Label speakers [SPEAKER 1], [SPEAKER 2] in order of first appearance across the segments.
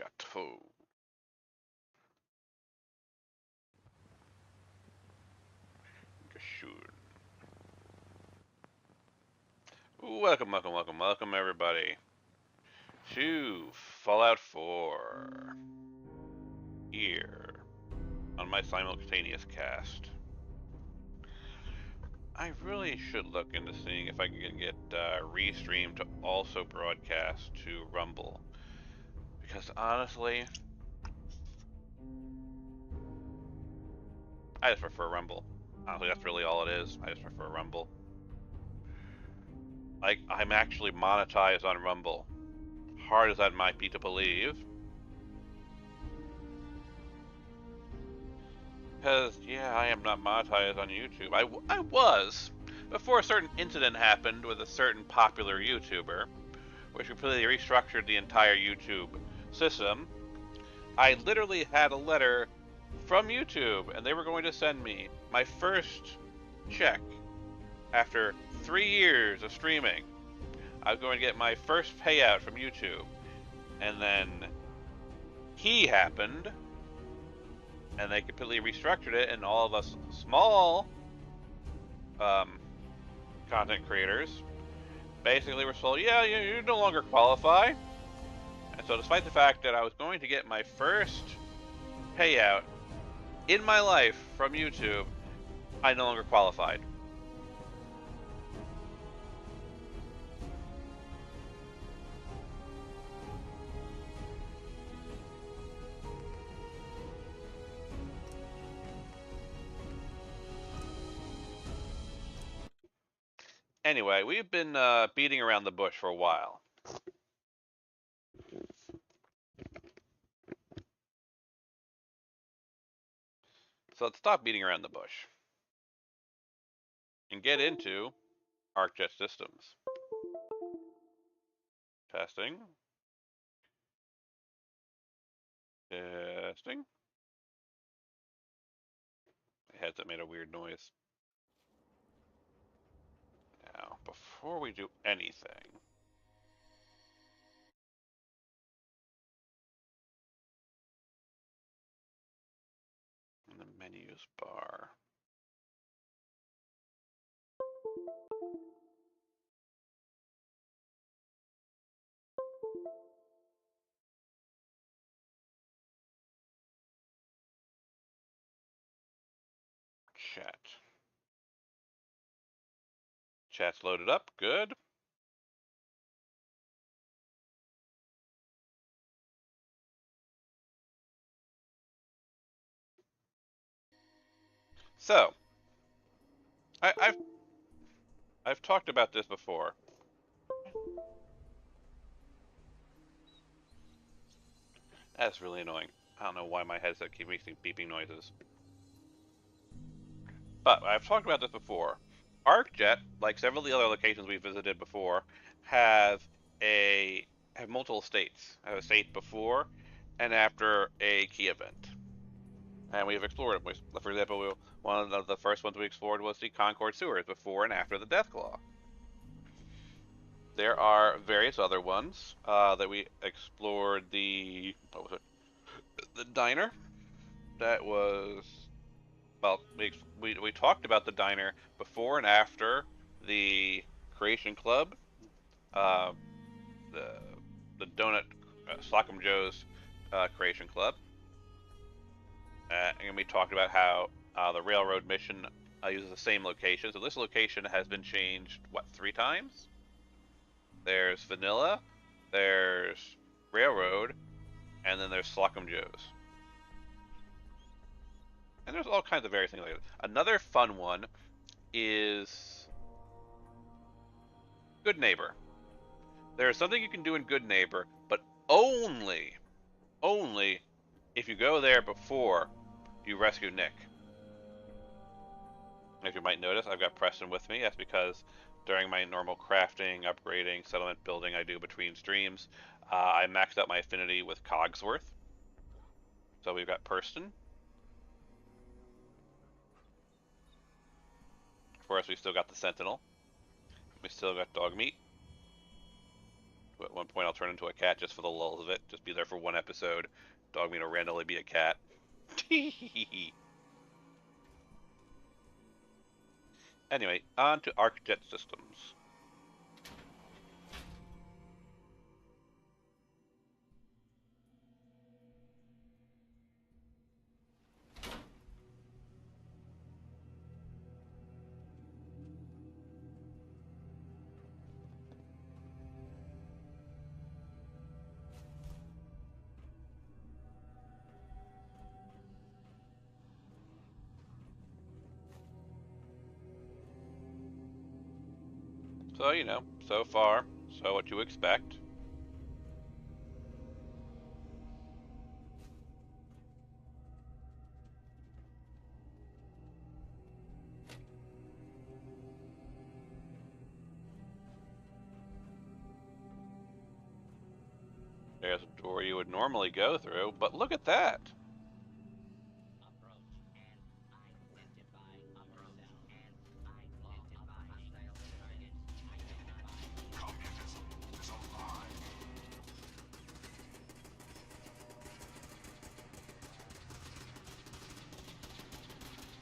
[SPEAKER 1] Chateau. Gashoon. Welcome, everybody, to Fallout 4 here on my simultaneous cast. I really should look into seeing if I can get Restream to also broadcast to Rumble, because honestly, I just prefer Rumble. Honestly, that's really all it is. I just prefer Rumble. Like, I'm actually monetized on Rumble. Hard as that might be to believe. Because, yeah, I am not monetized on YouTube. I was, before a certain incident happened with a certain popular YouTuber, which completely restructured the entire YouTube system. I literally had a letter from YouTube, and they were going to send me my first check after 3 years of streaming. I was going to get my first payout from YouTube, and then he happened, and they completely restructured it, and all of us small um, content creators basically were told, yeah, you no longer qualify. And so despite the fact that I was going to get my first payout in my life from YouTube, I no longer qualified. Anyway, we've been beating around the bush for a while. So let's stop beating around the bush and get into arcJet systems. Testing. Testing. My headset made a weird noise. Now, before we do anything, in the menus bar, chat. Chat's loaded up. Good. So, I, I've I've talked about this before. That's really annoying. I don't know why my headset keeps making beeping noises. But I've talked about this before. ArcJet, like several of the other locations we visited before, have a have multiple states. Have a state before and after a key event, and we've explored them. For example, one of the first ones we explored was the Concord sewers before and after the Deathclaw. There are various other ones that we explored. What was it? The diner. That was, well, we talked about the diner before and after the Creation Club, uh, the the donut Slocum Joe's Creation Club, and we talked about how the railroad mission uses the same location. So this location has been changed what, 3 times? There's Vanilla, there's Railroad, and then there's Slocum Joe's. And there's all kinds of various things like that. Another fun one is Good Neighbor. There is something you can do in Good Neighbor, but only if you go there before you rescue Nick. As you might notice, I've got Preston with me. That's because during my normal crafting, upgrading, settlement building I do between streams, I maxed out my affinity with Cogsworth. So we've got Preston. Of course, we still got the Sentinel. We still got Dogmeat. At one point, I'll turn into a cat just for the lulls of it. Just be there for one episode. Dog me to randomly be a cat. Anyway, on to arcJet systems. So, you know, so far, so what you expect. There's a door you would normally go through, but look at that!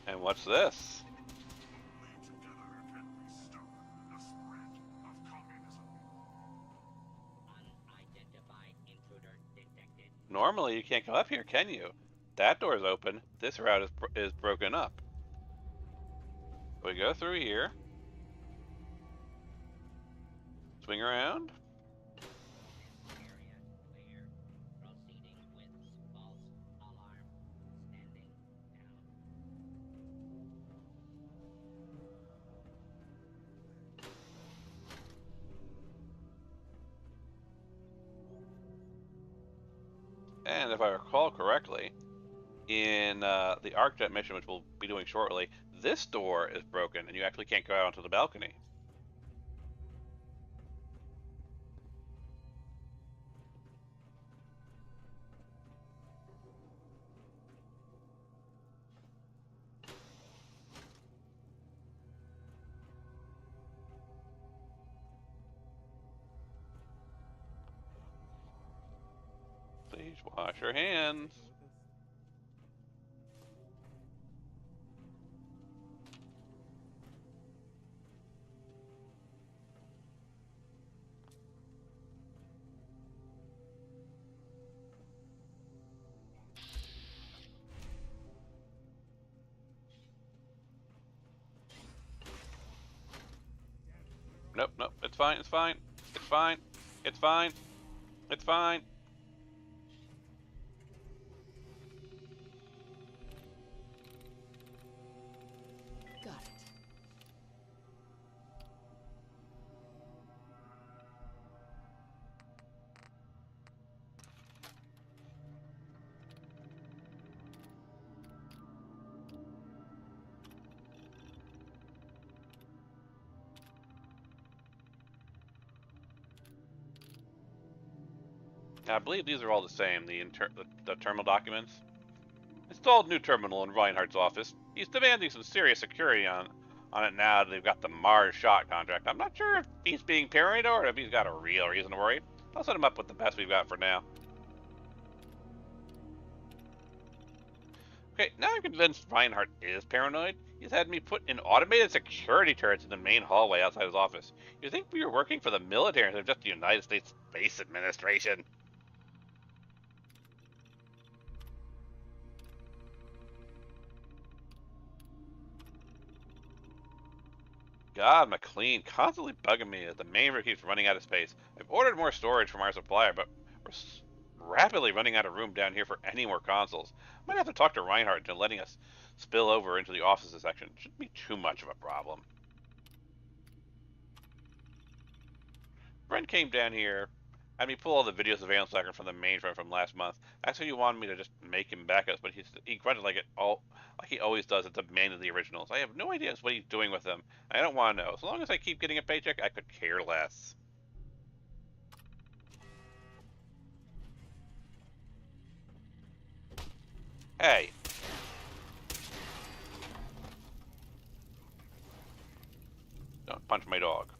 [SPEAKER 1] And what's this? Normally you can't come up here, can you? That door's open. This route is broken up. We go through here. Swing around. And if I recall correctly, in the arcJet mission, which we'll be doing shortly, this door is broken and you actually can't go out onto the balcony. Please wash your hands. Nope, nope, it's fine, it's fine, it's fine, it's fine, it's fine.
[SPEAKER 2] Got it.
[SPEAKER 1] I believe these are all the same, the terminal documents. Installed new terminal in Reinhardt's office. He's demanding some serious security on it now that they've got the Mars shot contract. I'm not sure if he's being paranoid or if he's got a real reason to worry. I'll set him up with the best we've got for now. Okay, now I'm convinced Reinhardt is paranoid. He's had me put in automated security turrets in the main hallway outside his office. You think we were working for the military instead of just the United States Space Administration? God, McLean, constantly bugging me as the main room keeps running out of space. I've ordered more storage from our supplier, but we're rapidly running out of room down here for any more consoles. Might have to talk to Reinhardt into letting us spill over into the offices section. Shouldn't be too much of a problem. Brent came down here, had me pull all the videos of Alien Slacker from the mainframe from last month. Actually, he wanted me to just make him back us, but he grunted like he always does at the main of the originals. I have no idea what he's doing with them. I don't want to know. As long as I keep getting a paycheck, I could care less. Hey. Don't punch my dog.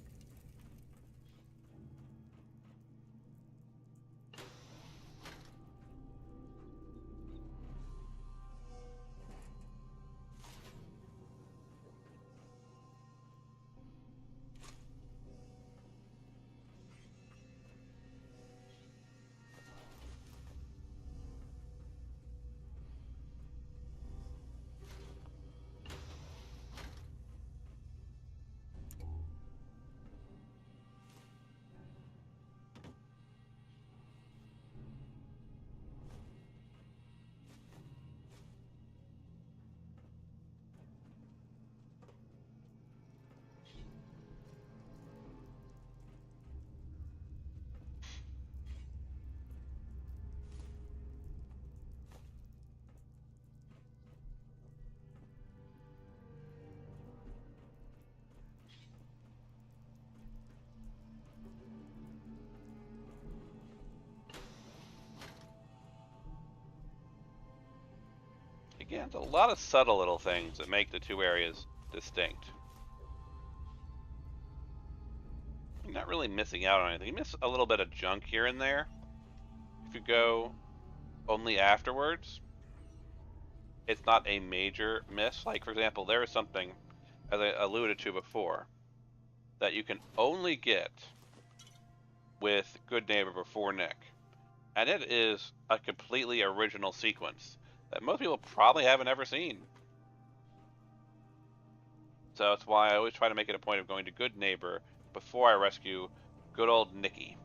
[SPEAKER 1] Yeah, it's a lot of subtle little things that make the two areas distinct. You're not really missing out on anything. You miss a little bit of junk here and there. If you go only afterwards, it's not a major miss. Like, for example, there is something, as I alluded to before, that you can only get with Good Neighbor Before Nick. And it is a completely original sequence that most people probably haven't ever seen. So that's why I always try to make it a point of going to Good Neighbor before I rescue good old Nicky.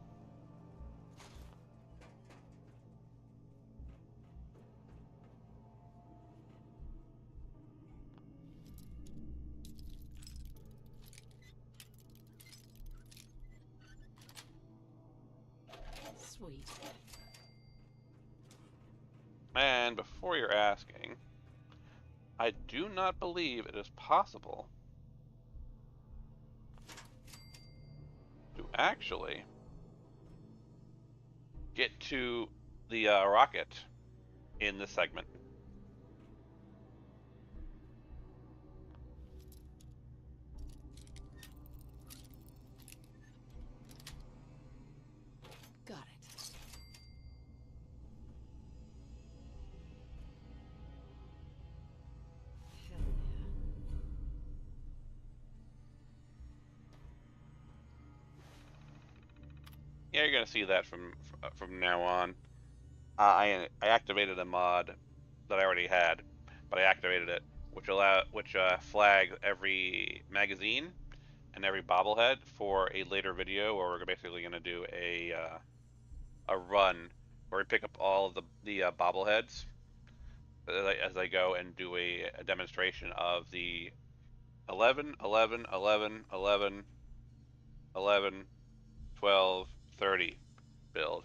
[SPEAKER 2] Sweet.
[SPEAKER 1] And before you're asking, I do not believe it is possible to actually get to the rocket in this segment.
[SPEAKER 2] Got it. Hell
[SPEAKER 1] Yeah, you're gonna see that from now on. I activated a mod that I already had, but I activated it, which flags every magazine and every bobblehead for a later video, where we're basically gonna do a run where we pick up all of the bobbleheads as I go and do a demonstration of the 11, 11, 11, 11, 11, 12, 30 build.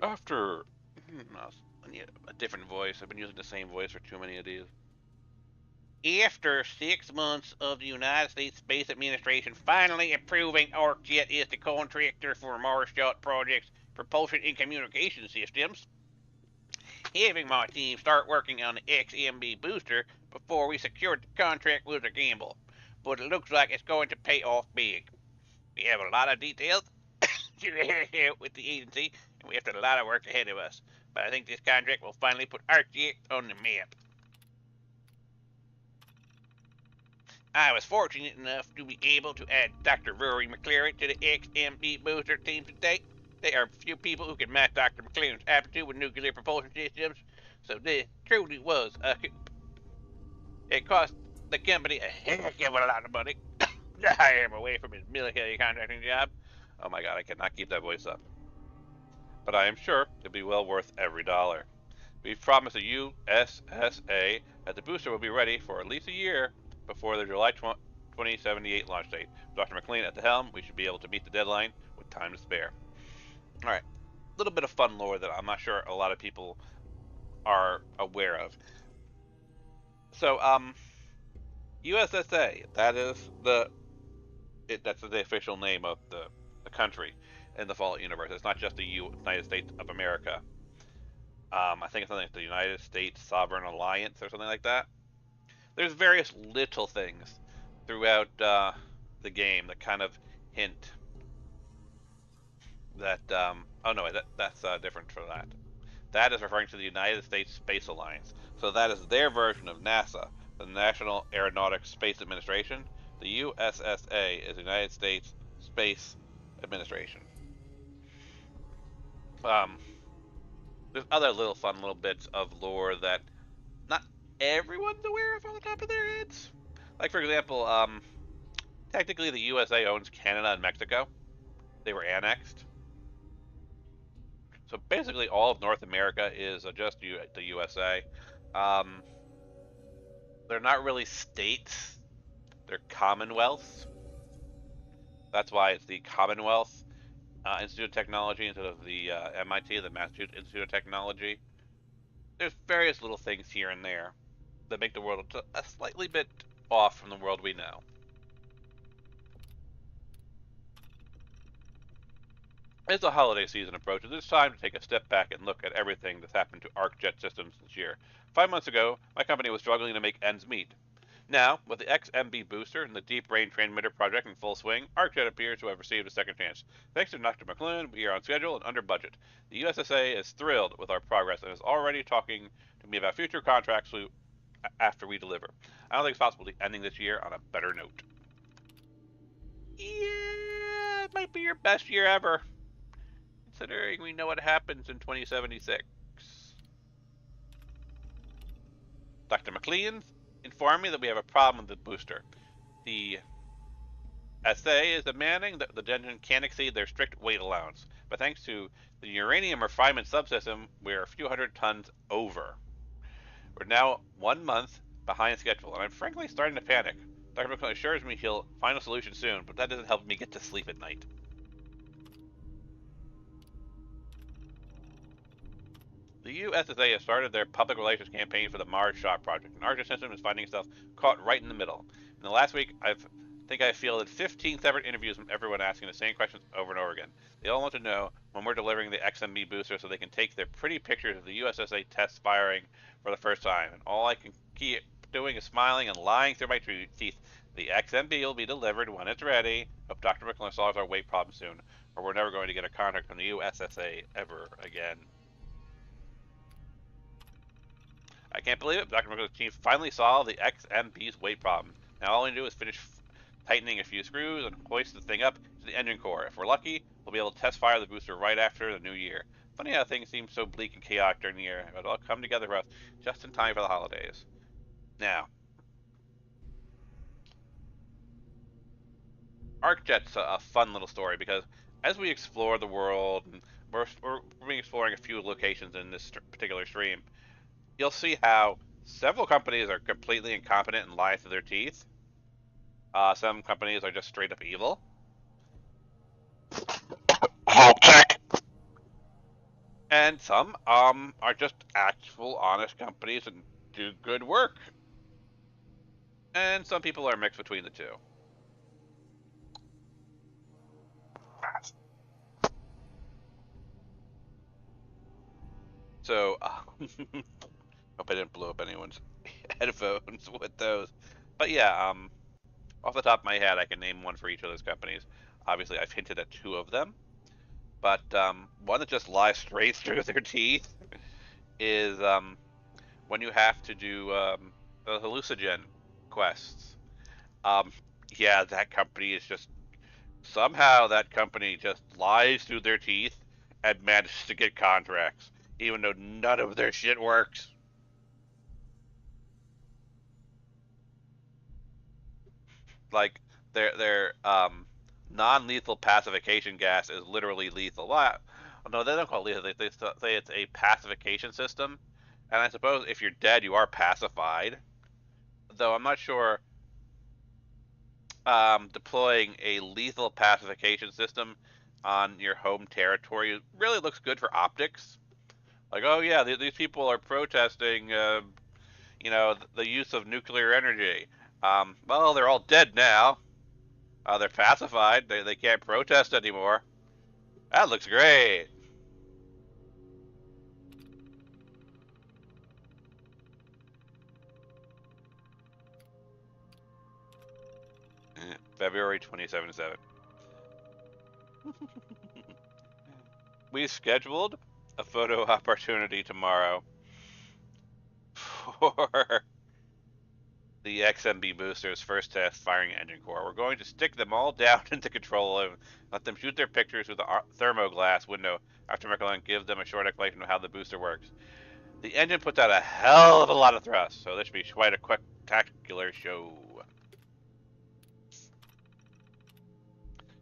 [SPEAKER 1] After I need a different voice. I've been using the same voice for too many of these. After 6 months of the United States Space Administration finally approving arcJet as the contractor for Mars-Shot Project's propulsion and communication systems, having my team start working on the XMB booster before we secured the contract was a gamble, but it looks like it's going to pay off big. We have a lot of details to hash out with the agency, and we have a lot of work ahead of us. But I think this contract will finally put arcJet on the map. I was fortunate enough to be able to add Dr. Rory McLaren to the XMB booster team today. There are few people who can match Dr. McLaren's aptitude with nuclear propulsion systems, so this truly was a coup. It cost the company a heck of a lot of money to hire him away from his military contracting job. Oh my god, I cannot keep that voice up. But I am sure it'll be well worth every dollar. We've promised the USSA that the booster will be ready for at least a year before the July 2078 launch date. With Dr. McLean at the helm, we should be able to meet the deadline with time to spare. Alright, a little bit of fun lore that I'm not sure a lot of people are aware of. So, USSA, that's the official name of the country in the Fallout universe. It's not just the United States of America. I think it's something like the United States Sovereign Alliance or something like that. There's various little things throughout the game that kind of hint that. Oh no, that's different from that. That is referring to the United States Space Alliance. So that is their version of NASA, the National Aeronautics Space Administration. The USSA is the United States Space Administration. Um, there's other little fun little bits of lore that not everyone's aware of on the top of their heads. Like, for example, technically the USA owns Canada and Mexico. They were annexed. So basically all of North America is just the USA. Um, they're not really states. They're commonwealths. That's why it's the Commonwealth Institute of Technology instead of the MIT, the Massachusetts Institute of Technology. There's various little things here and there that make the world a slightly bit off from the world we know. As the holiday season approaches, it's time to take a step back and look at everything that's happened to arcJet systems this year. 5 months ago, my company was struggling to make ends meet. Now, with the XMB booster and the Deep Range Transmitter project in full swing, arcJet appears to have received a second chance. Thanks to Dr. McLuhan, we are on schedule and under budget. The USSA is thrilled with our progress and is already talking to me about future contracts after we deliver. I don't think it's possible to be ending this year on a better note. Yeah, it might be your best year ever, considering we know what happens in 2076. Dr. McLean informed me that we have a problem with the booster. The SA is demanding that the engine can't exceed their strict weight allowance, but thanks to the uranium refinement subsystem, we're a few hundred tons over. We're now 1 month behind schedule, and I'm frankly starting to panic. Dr. McLean assures me he'll find a solution soon, but that doesn't help me get to sleep at night. The USSA has started their public relations campaign for the Mars Shot project, and arcJet System is finding itself caught right in the middle. In the last week, I fielded 15 separate interviews from everyone asking the same questions over and over again. They all want to know when we're delivering the XMB booster so they can take their pretty pictures of the USSA tests firing for the first time. And all I can keep doing is smiling and lying through my teeth. The XMB will be delivered when it's ready. Hope Dr. McClellan solves our weight problem soon, or we're never going to get a contract from the USSA ever again. I can't believe it. Dr. McClellan's team finally solved the XMB's weight problem. Now all we do is finish tightening a few screws and hoist the thing up to the engine core. If we're lucky, we'll be able to test fire the booster right after the new year. Funny how things seem so bleak and chaotic during the year, but it'll all come together for us just in time for the holidays. Now, arcJet's a fun little story because as we explore the world, and we're exploring a few locations in this particular stream, you'll see how several companies are completely incompetent and lie through their teeth. Some companies are just straight up evil. And some are just actual honest companies and do good work. And some people are mixed between the two. So, hope I didn't blow up anyone's headphones with those. But yeah, off the top of my head, I can name one for each of those companies. Obviously, I've hinted at two of them, but one that just lies straight through their teeth is when you have to do the hallucinogen quests. Yeah, that company is just somehow that company just lies through their teeth and manages to get contracts, even though none of their shit works. Like their non-lethal pacification gas is literally lethal. Well, no, they don't call it lethal. They say it's a pacification system, and I suppose if you're dead, you are pacified. Though I'm not sure deploying a lethal pacification system on your home territory really looks good for optics. Like, oh yeah, these people are protesting, the use of nuclear energy. Well, they're all dead now. They're pacified. They can't protest anymore. That looks great. February 2077. We scheduled a photo opportunity tomorrow for the XMB booster's first test firing engine core. We're going to stick them all down into control and let them shoot their pictures through the thermoglass window after McClellan gives them a short explanation of how the booster works. The engine puts out a hell of a lot of thrust, so this should be quite a spectacular show.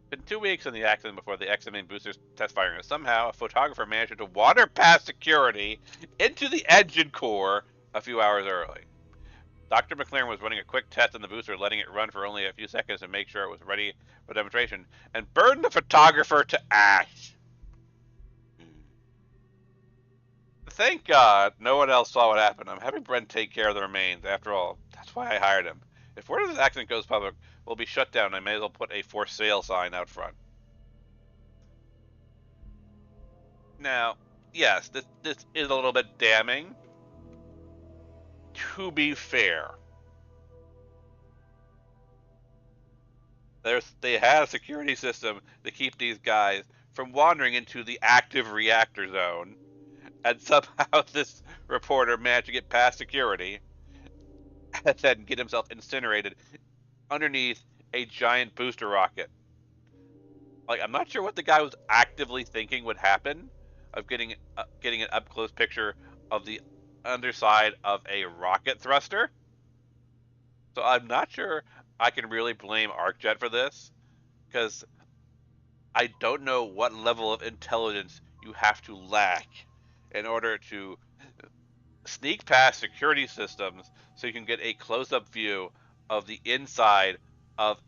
[SPEAKER 1] Been 2 weeks in the accident before the XMB booster's test firing, and somehow a photographer managed to water past security into the engine core a few hours early. Dr. McLaren was running a quick test on the booster, letting it run for only a few seconds to make sure it was ready for demonstration, and burned the photographer to ash. Thank God no one else saw what happened. I'm having Brent take care of the remains. After all, that's why I hired him. If word of this accident goes public, we'll be shut down. I may as well put a for sale sign out front. Now, yes, this is a little bit damning. To be fair, they have a security system to keep these guys from wandering into the active reactor zone, and somehow this reporter managed to get past security and then get himself incinerated underneath a giant booster rocket. Like, I'm not sure what the guy was actively thinking would happen of getting an up close picture of the underside of a rocket thruster. So I'm not sure I can really blame arcJet for this, because I don't know what level of intelligence you have to lack in order to sneak past security systems so you can get a close-up view of the inside of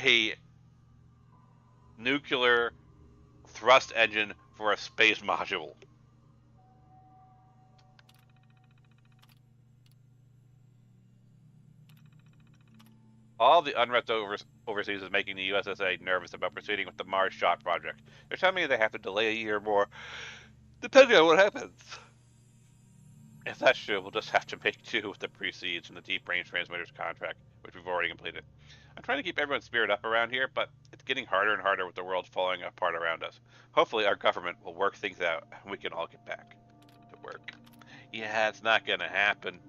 [SPEAKER 1] a nuclear thrust engine for a space module. All the unrest overseas is making the USSA nervous about proceeding with the Mars Shot project. They're telling me they have to delay a year more, depending on what happens. If that's true, we'll just have to make do with the proceeds from the Deep Range Transmitters contract, which we've already completed. I'm trying to keep everyone's spirit up around here, but it's getting harder and harder with the world falling apart around us. Hopefully our government will work things out and we can all get back to work. Yeah, it's not gonna happen.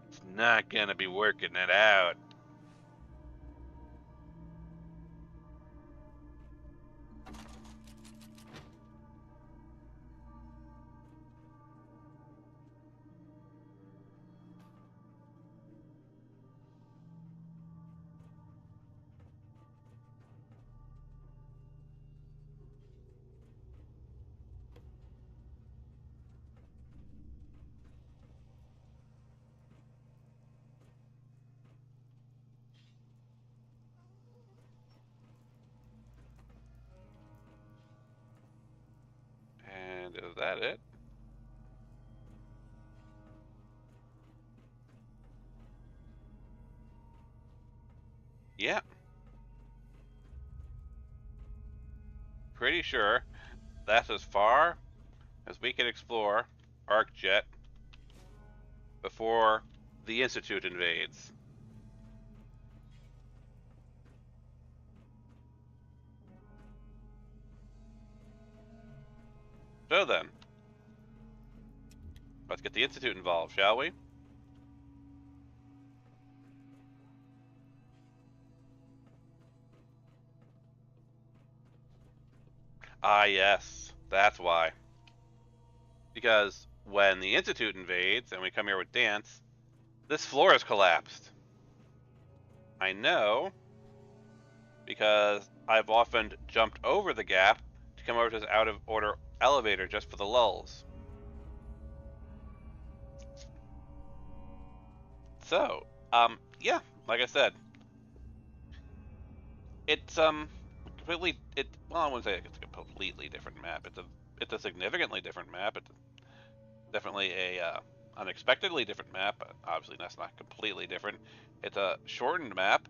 [SPEAKER 1] It's not gonna be working it out. And is that it? Yeah, pretty sure that's as far as we can explore arcJet before the Institute invades. So then, let's get the Institute involved, shall we? Ah, yes, that's why. Because when the Institute invades and we come here with Dance, this floor has collapsed. I know because I've often jumped over the gap to come over to this out of order elevator just for the lulls. So, yeah, like I said, it's completely well, I wouldn't say it's a completely different map. It's a significantly different map. It's definitely a unexpectedly different map. Obviously, that's not completely different. It's a shortened map,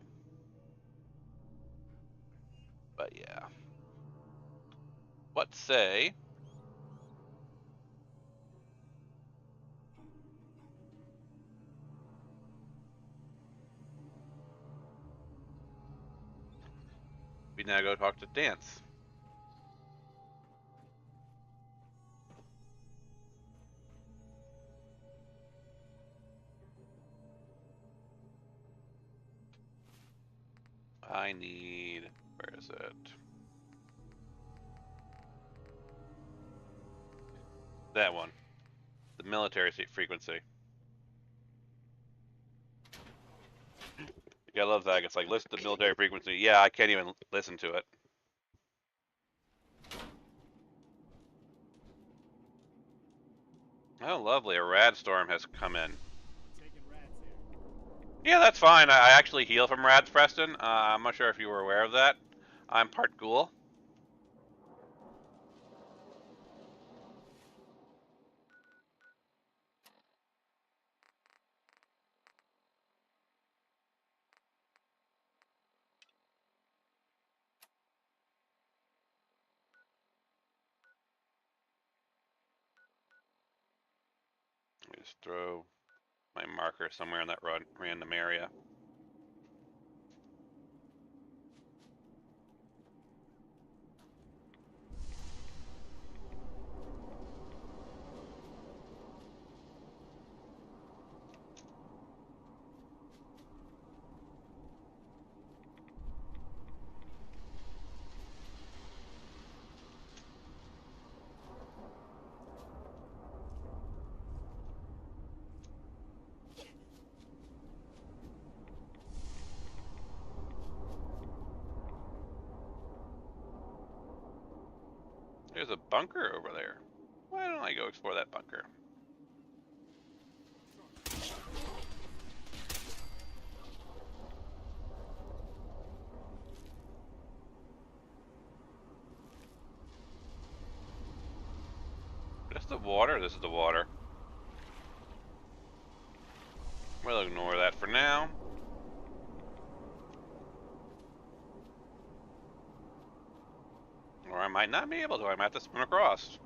[SPEAKER 1] but yeah. What say we now go talk to Dance? I need, where is it? That one, the military frequency. Yeah, I love that. It's like listen to military frequency. Yeah, I can't even listen to it. Oh, lovely. A rad storm has come in. Yeah, that's fine. I actually heal from rads, Preston. I'm not sure if you were aware of that. I'm part ghoul. just throw my marker somewhere in that random area. There's a bunker over there. Why don't I go explore that bunker? This is the water? This is the water. We'll ignore that for now. Or I might not be able to. I might have to swim across.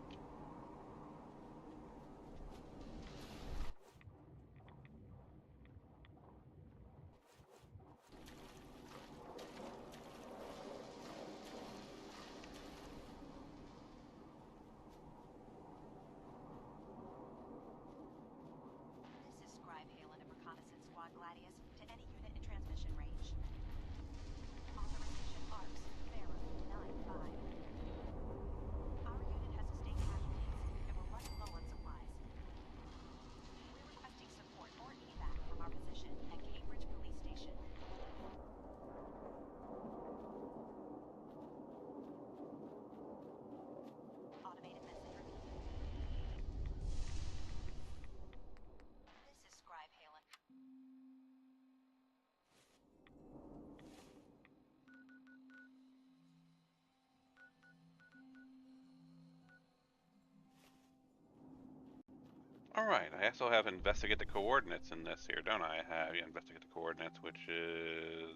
[SPEAKER 1] Alright, I also have investigate the coordinates in this here, don't I? I have investigate the coordinates, which is...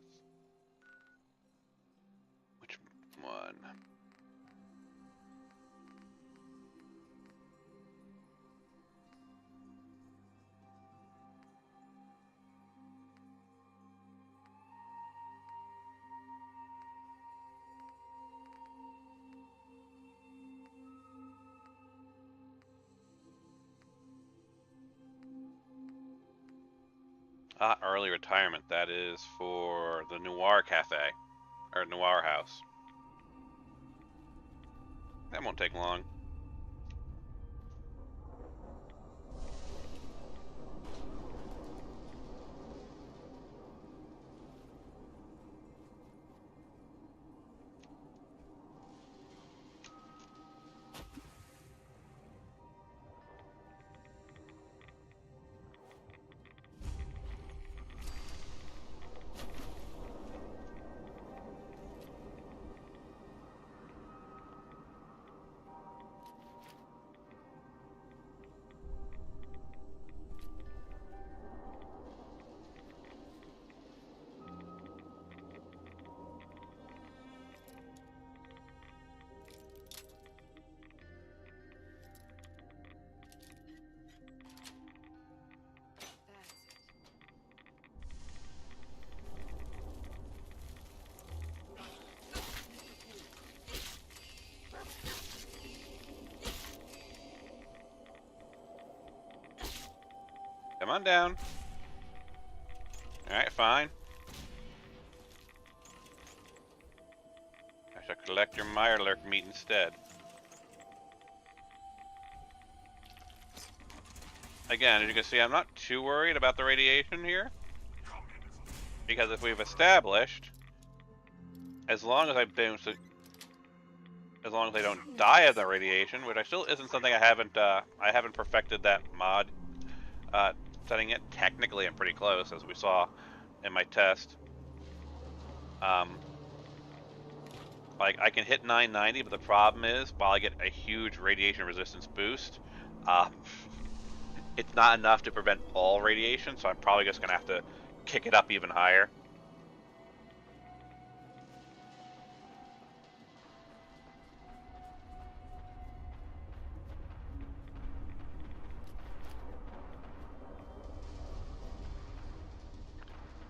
[SPEAKER 1] Which one? Early retirement. That is for the Noir Cafe. Or Noir House. That won't take long. Come on down. Alright, fine. I shall collect your Mirelurk meat instead. Again, as you can see, I'm not too worried about the radiation here. Because if we've established, as long as I don't die of the radiation, which I still isn't something I haven't perfected that mod setting it. Technically, I'm pretty close, as we saw in my test. Like, I can hit 990, but the problem is, while I get a huge radiation resistance boost, it's not enough to prevent all radiation, so I'm probably just going to have to kick it up even higher.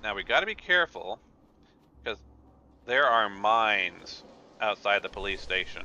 [SPEAKER 1] Now we gotta be careful, because there are mines outside the police station.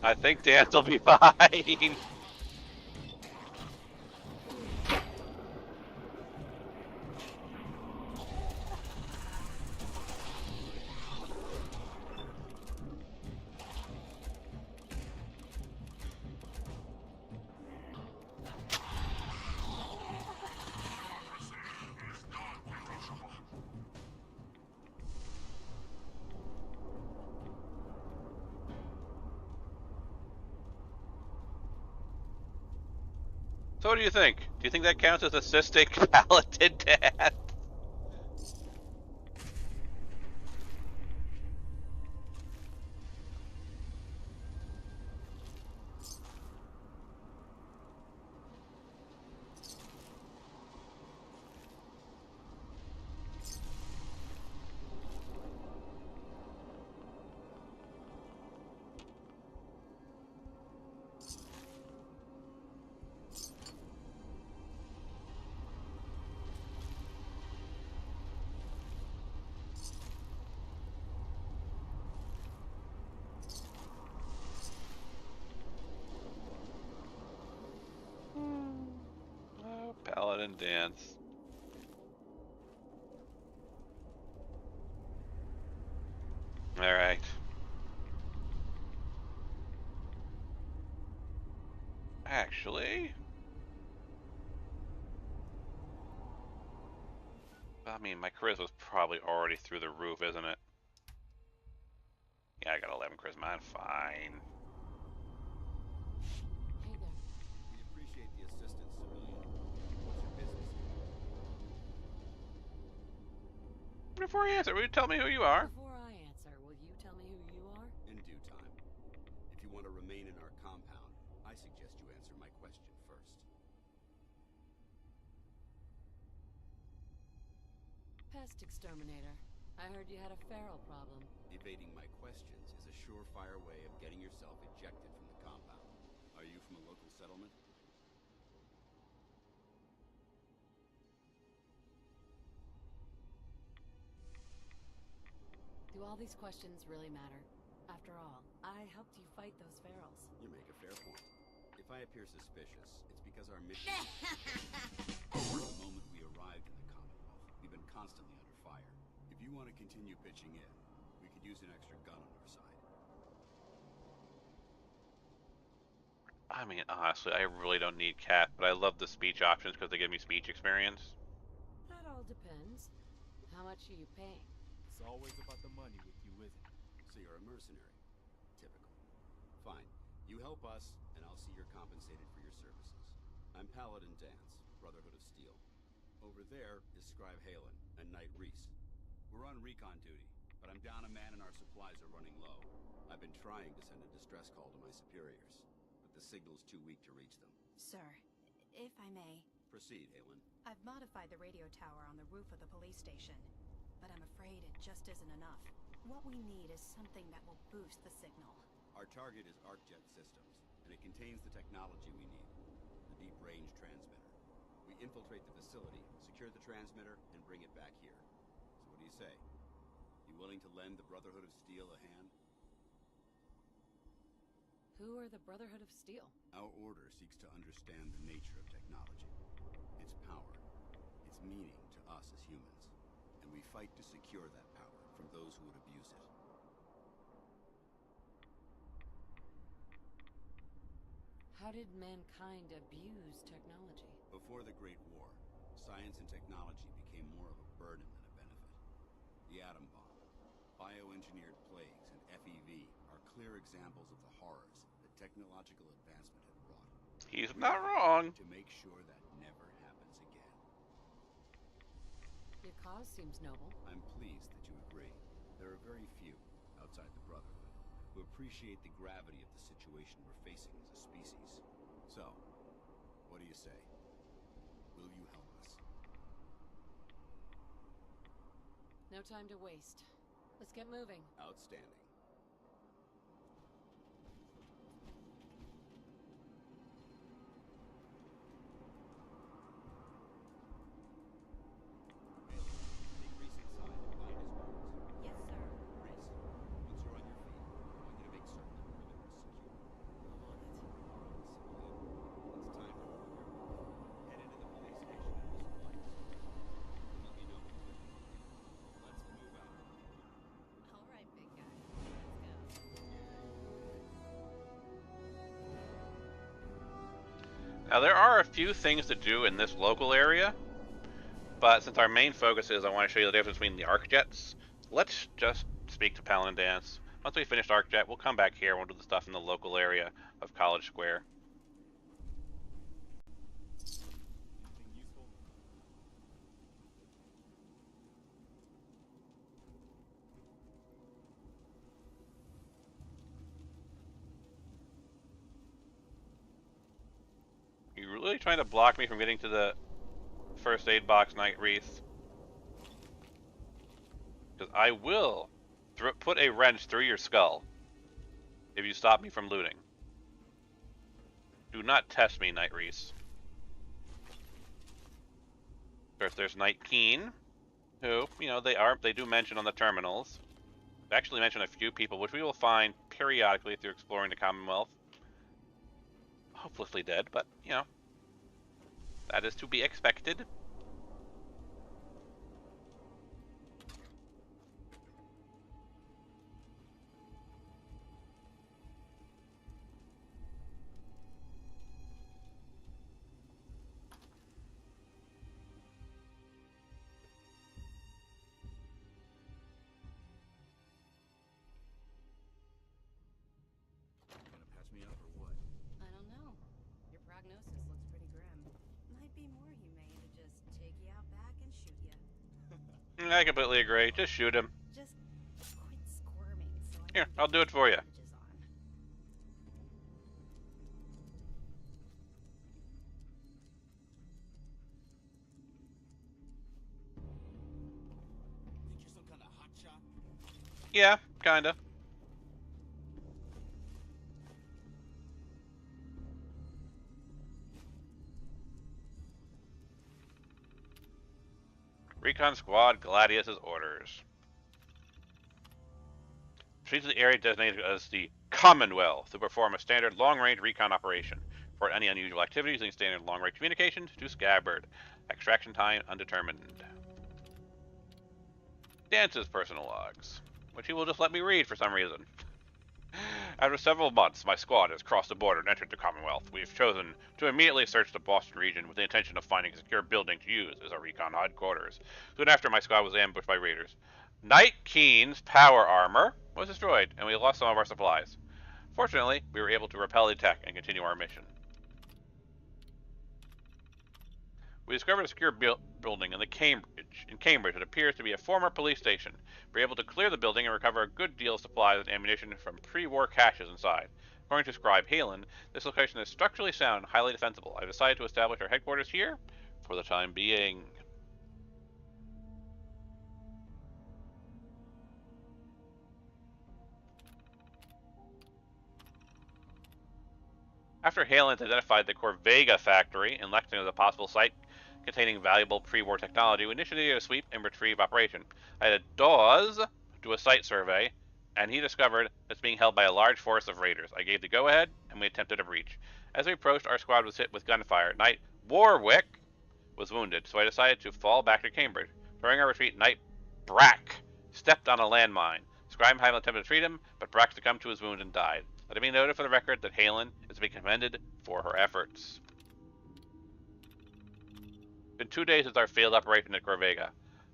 [SPEAKER 1] I think Dance will be fine. So what do you think? Do you think that counts as a cystic paladin death? Oh, paladin dance. All right. Actually, I mean, my charisma's probably already through the roof, isn't it? Yeah, I got 11 charisma. I'm fine.
[SPEAKER 2] Hey there.
[SPEAKER 3] We appreciate the assistance, civilian. What's your business?
[SPEAKER 1] Before you answer, will you tell me who you are?
[SPEAKER 2] Before I answer, will you tell me who you are?
[SPEAKER 3] In due time. If you want to remain in our compound, I suggest you answer my question first.
[SPEAKER 2] Pest exterminator. I heard you had a feral problem.
[SPEAKER 3] Evading my questions is a surefire way of getting yourself ejected from the compound. Are you from a local settlement?
[SPEAKER 2] Do all these questions really matter? After all, I helped you fight those ferals.
[SPEAKER 3] You make a fair point. If I appear suspicious, it's because our mission... From the moment we arrived in the Commonwealth, we've been constantly under fire. If you want to continue pitching in, we could use an extra gun on our side.
[SPEAKER 1] I mean, honestly, I really don't need cat, but I love the speech options because they give me speech experience.
[SPEAKER 2] That all depends. How much are you paying?
[SPEAKER 4] It's always about the money with you, isn't it?
[SPEAKER 3] So you're a mercenary. Typical. Fine. You help us, and I'll see you're compensated for your services. I'm Paladin Dance, Brotherhood of Steel. Over there is Scribe Halen and Knight Reese. We're on recon duty, but I'm down a man and our supplies are running low. I've been trying to send a distress call to my superiors, but the signal's too weak to reach them.
[SPEAKER 5] Sir, if I may,
[SPEAKER 3] Proceed, Halen.
[SPEAKER 5] I've modified the radio tower on the roof of the police station, but I'm afraid it just isn't enough. What we need is something that will boost the signal.
[SPEAKER 3] Our target is arcJet systems, and it contains the technology we need. The deep-range transmitter. We infiltrate the facility, secure the transmitter, and bring it back here. So what do you say? You willing to lend the Brotherhood of Steel a hand?
[SPEAKER 2] Who are the Brotherhood of Steel?
[SPEAKER 3] Our order seeks to understand the nature of technology, its power, its meaning to us as humans, and we fight to secure that power from those who would abuse it.
[SPEAKER 2] How did mankind abuse technology?
[SPEAKER 3] Before the Great War, science and technology became more of a burden than a benefit. The atom bomb, bioengineered plagues, and FEV are clear examples of the horrors that technological advancement had wrought.
[SPEAKER 1] He's not wrong.
[SPEAKER 3] To make sure that never happens again.
[SPEAKER 2] Your cause seems noble.
[SPEAKER 3] I'm pleased that you agree. There are very few, outside the Brotherhood, who appreciate the gravity of the situation we're facing as a species. So, what do you say? Will you help us?
[SPEAKER 2] No time to waste. Let's get moving.
[SPEAKER 3] Outstanding. Take Reese inside and bind his wounds.
[SPEAKER 5] Yes, sir.
[SPEAKER 3] Reese, once you're on your feet, I want you to make certain the perimeter is secure. It's time to move. Head into the police station and the supply facility. Let me know when you're ready. Let's move out.
[SPEAKER 5] All right, big guy. Let's go.
[SPEAKER 1] Now, there are a few things to do in this local area, but since our main focus is I want to show you the difference between the arcJets, let's just speak to Paladin Dance. Once we finish arcJet, we'll come back here and we'll do the stuff in the local area of College Square.
[SPEAKER 4] Anything useful?
[SPEAKER 1] You really trying to block me from getting to the first aid box, Night Wreath? Because I will put a wrench through your skull if you stop me from looting. Do not test me, Night Wreath. Of course, there's Night Keen, who, you know, they do mention on the terminals. They actually mention a few people, which we will find periodically through exploring the Commonwealth. Hopelessly dead, but, you know, that is to be expected.
[SPEAKER 3] Gonna patch me up or what?
[SPEAKER 2] I don't know. Your prognosis looks pretty grim.
[SPEAKER 5] Might be more humane to just take you out back and shoot you.
[SPEAKER 1] I completely agree. Just shoot him.
[SPEAKER 5] Just quit squirming so I
[SPEAKER 1] Here,
[SPEAKER 5] can
[SPEAKER 1] I'll
[SPEAKER 5] get
[SPEAKER 1] do it for you.
[SPEAKER 5] bandages on.
[SPEAKER 3] Think you're some kind of hotshot?
[SPEAKER 1] Yeah, kinda. Recon Squad, Gladius's orders. Proceed to the area designated as the Commonwealth to perform a standard long-range recon operation. Report any unusual activity using standard long-range communications to Scabbard. Extraction time undetermined. Dance's personal logs, which he will just let me read for some reason. After several months, my squad has crossed the border and entered the Commonwealth. We have chosen to immediately search the Boston region with the intention of finding a secure building to use as our recon headquarters. Soon after, my squad was ambushed by raiders. Night Keen's power armor was destroyed, and we lost some of our supplies. Fortunately, we were able to repel the attack and continue our mission. We discovered a secure building in Cambridge. It appears to be a former police station. We were able to clear the building and recover a good deal of supplies and ammunition from pre-war caches inside. According to Scribe Halen, this location is structurally sound and highly defensible. I've decided to establish our headquarters here for the time being. After Halen identified the Corvega factory in Lexington as a possible site containing valuable pre-war technology, we initiated a sweep and retrieve operation. I had Dawes do a site survey and he discovered it's being held by a large force of raiders. I gave the go-ahead, and we attempted a breach. As we approached, our squad was hit with gunfire. Knight Warwick was wounded, so I decided to fall back to Cambridge. During our retreat, Knight Brack stepped on a landmine. Scribe and Hyland attempted to treat him, but Brack succumbed to his wound and died. Let it be noted for the record that Halen is to be commended for her efforts. It's been 2 days since our failed operation at Corvega.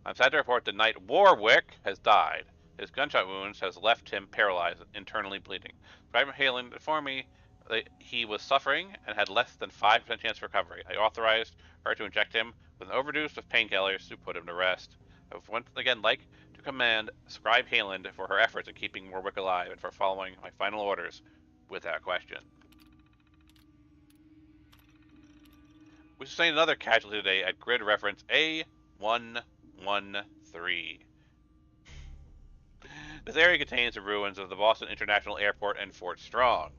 [SPEAKER 1] I'm sad to report that Knight Warwick has died. His gunshot wounds has left him paralyzed, internally bleeding. Scribe Halen informed me that he was suffering and had less than 5% chance of recovery. I authorized her to inject him with an overdose of painkillers to put him to rest. I would once again like to commend Scribe Haaland for her efforts in keeping Warwick alive and for following my final orders without question. We sustained another casualty today at grid reference A113. This area contains the ruins of the Boston International Airport and Fort Strong.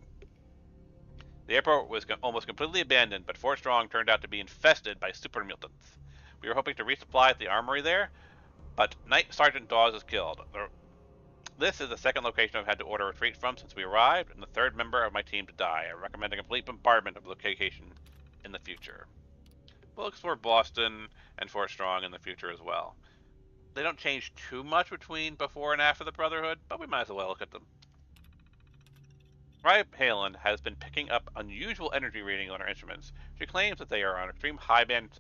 [SPEAKER 1] The airport was almost completely abandoned, but Fort Strong turned out to be infested by super mutants. We were hoping to resupply at the armory there, but Knight Sergeant Dawes is killed. This is the second location I've had to order a retreat from since we arrived, and the third member of my team to die. I recommend a complete bombardment of the location in the future. We'll explore Boston and Fort Strong in the future as well. They don't change too much between before and after the Brotherhood, but we might as well look at them. Scribe Haaland has been picking up unusual energy readings on her instruments. She claims that they are on extreme high-band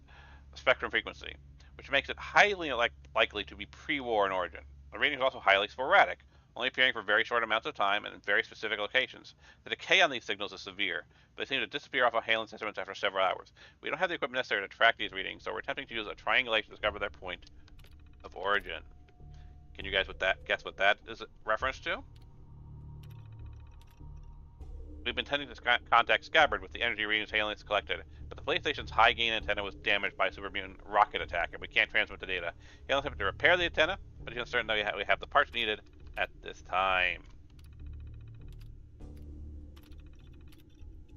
[SPEAKER 1] spectrum frequency, which makes it highly likely to be pre-war in origin. The reading is also highly sporadic, only appearing for very short amounts of time and in very specific locations. The decay on these signals is severe, but they seem to disappear off of Haaland's instruments after several hours. We don't have the equipment necessary to track these readings, so we're attempting to use a triangulation to discover their point of origin. Can you guys guess what that is a reference to? We've been intending to contact Scabbard with the energy readings Haaland's collected, but the PlayStation's high-gain antenna was damaged by a super mutant rocket attack, and we can't transmit the data. Haaland's hoping to repair the antenna, but he's uncertain that we have the parts needed at this time.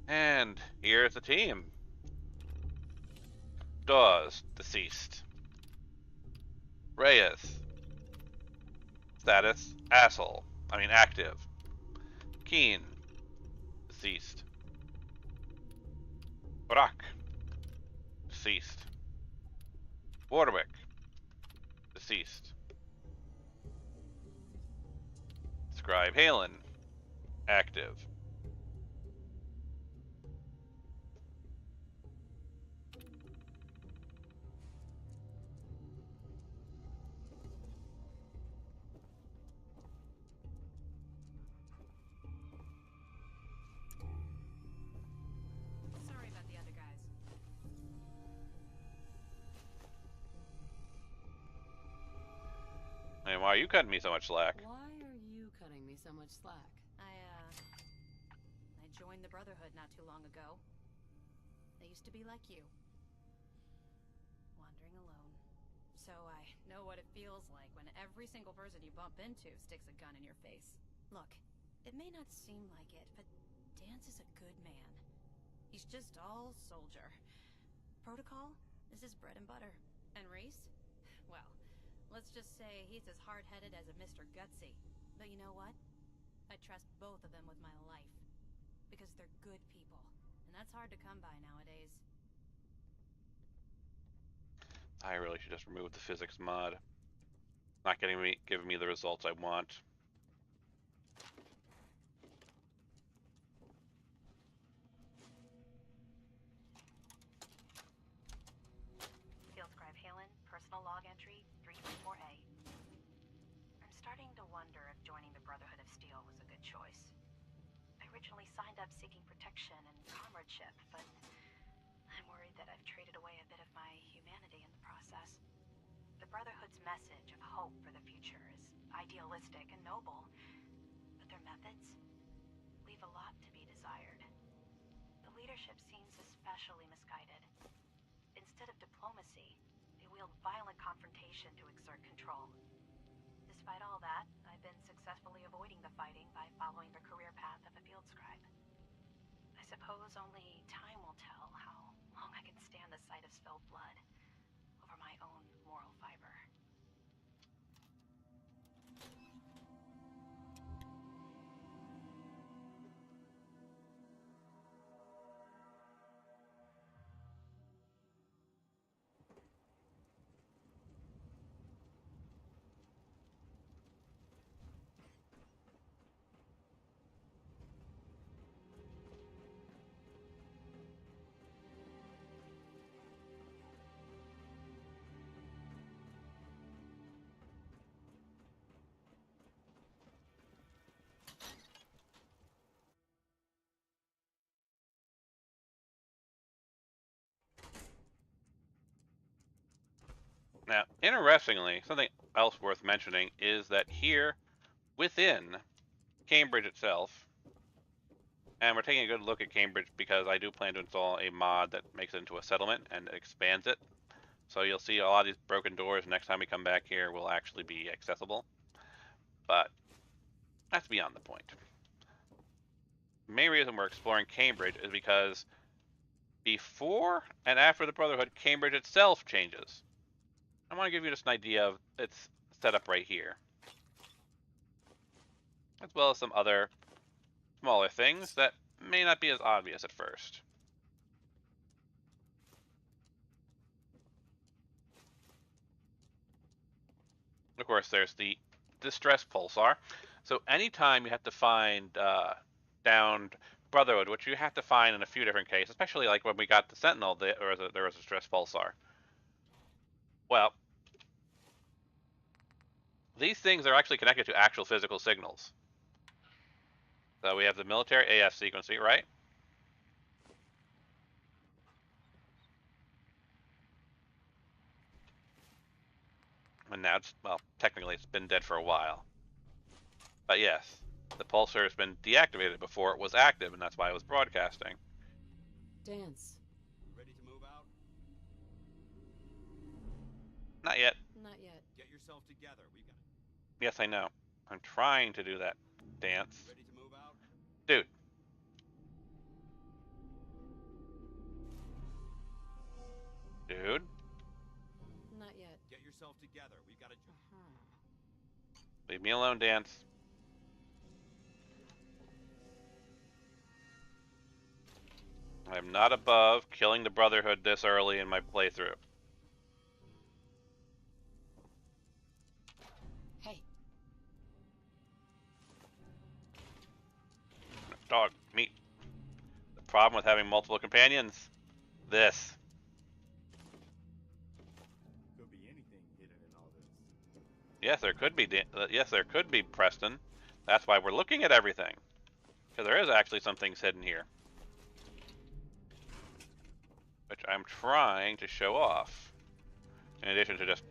[SPEAKER 1] And here's the team. Dawes, deceased. Reyes, status, active. Keen, deceased. Brack, deceased. Warwick, deceased. Scribe Haaland, active.
[SPEAKER 2] Sorry about the other guys.
[SPEAKER 1] And why are you cutting me so much slack?
[SPEAKER 2] Why are you cutting me so much slack?
[SPEAKER 5] I joined the Brotherhood not too long ago. I used to be like you. Wandering alone. So I know what it feels like when every single person you bump into sticks a gun in your face. Look, it may not seem like it, but Danse is a good man. He's just all soldier. Protocol is his bread and butter. And Reese? Well, let's just say he's as hard-headed as a Mr. Gutsy. But you know what? I trust both of them with my life. Because they're good people. And that's hard to come by nowadays.
[SPEAKER 1] I really should just remove the physics mod. Not giving me the results I want.
[SPEAKER 5] Field Scribe Halen, personal log entry 334A. I'm starting to wonder if joining the Brotherhood of Steel was a good choice. I originally signed up seeking protection and comradeship, but I'm worried that I've traded away a bit of my humanity in the process. The Brotherhood's message of hope for the future is idealistic and noble, but their methods leave a lot to be desired. The leadership seems especially misguided. Instead of diplomacy, they wield violent confrontation to exert control. Despite all that, I've been successfully avoiding the fighting by following the career path of a field scribe. I suppose only time will tell how long I can stand the sight of spilled blood over my own moral fiber.
[SPEAKER 1] Now, interestingly, something else worth mentioning is that here within Cambridge itself, and we're taking a good look at Cambridge because I do plan to install a mod that makes it into a settlement and expands it. So you'll see a lot of these broken doors next time we come back here will actually be accessible. But that's beyond the point. The main reason we're exploring Cambridge is because before and after the Brotherhood, Cambridge itself changes. I want to give you just an idea of its setup right here, as well as some other smaller things that may not be as obvious at first. Of course, there's the distress pulsar. So anytime you have to find downed Brotherhood, which you have to find in a few different cases, especially like when we got the Sentinel, there was a distress pulsar. Well, these things are actually connected to actual physical signals. So we have the military AF sequencing, right? And now it's, well, technically it's been dead for a while. But yes, the pulsar has been deactivated before it was active, and that's why it was broadcasting.
[SPEAKER 2] Dance.
[SPEAKER 3] Ready to move out?
[SPEAKER 1] Not yet.
[SPEAKER 2] Not yet.
[SPEAKER 3] Get yourself together. We've got
[SPEAKER 1] Yes, I know. I'm trying to do that dance.
[SPEAKER 3] ready to move out?
[SPEAKER 1] Dude. Dude.
[SPEAKER 2] Not yet.
[SPEAKER 3] Get yourself together. We've got a
[SPEAKER 1] Leave me alone, dance. I'm not above killing the Brotherhood this early in my playthrough.
[SPEAKER 2] Hey.
[SPEAKER 1] Dog, meat. The problem with having multiple companions? This.
[SPEAKER 4] Could be anything hidden in all this.
[SPEAKER 1] Yes, there could be. Yes, there could be, Preston. That's why we're looking at everything. Because there is actually some things hidden here, which I'm trying to show off. In addition to just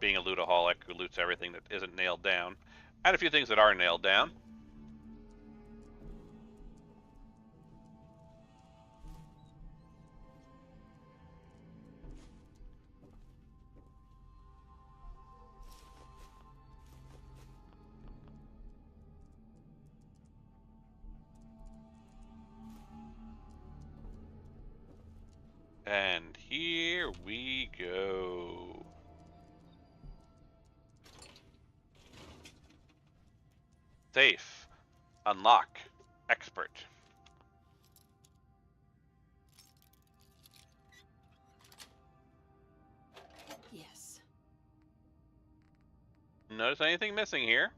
[SPEAKER 1] being a lootaholic who loots everything that isn't nailed down, and a few things that are nailed down. And here we go. Safe. Unlock. Expert.
[SPEAKER 2] Yes.
[SPEAKER 1] Notice anything missing here?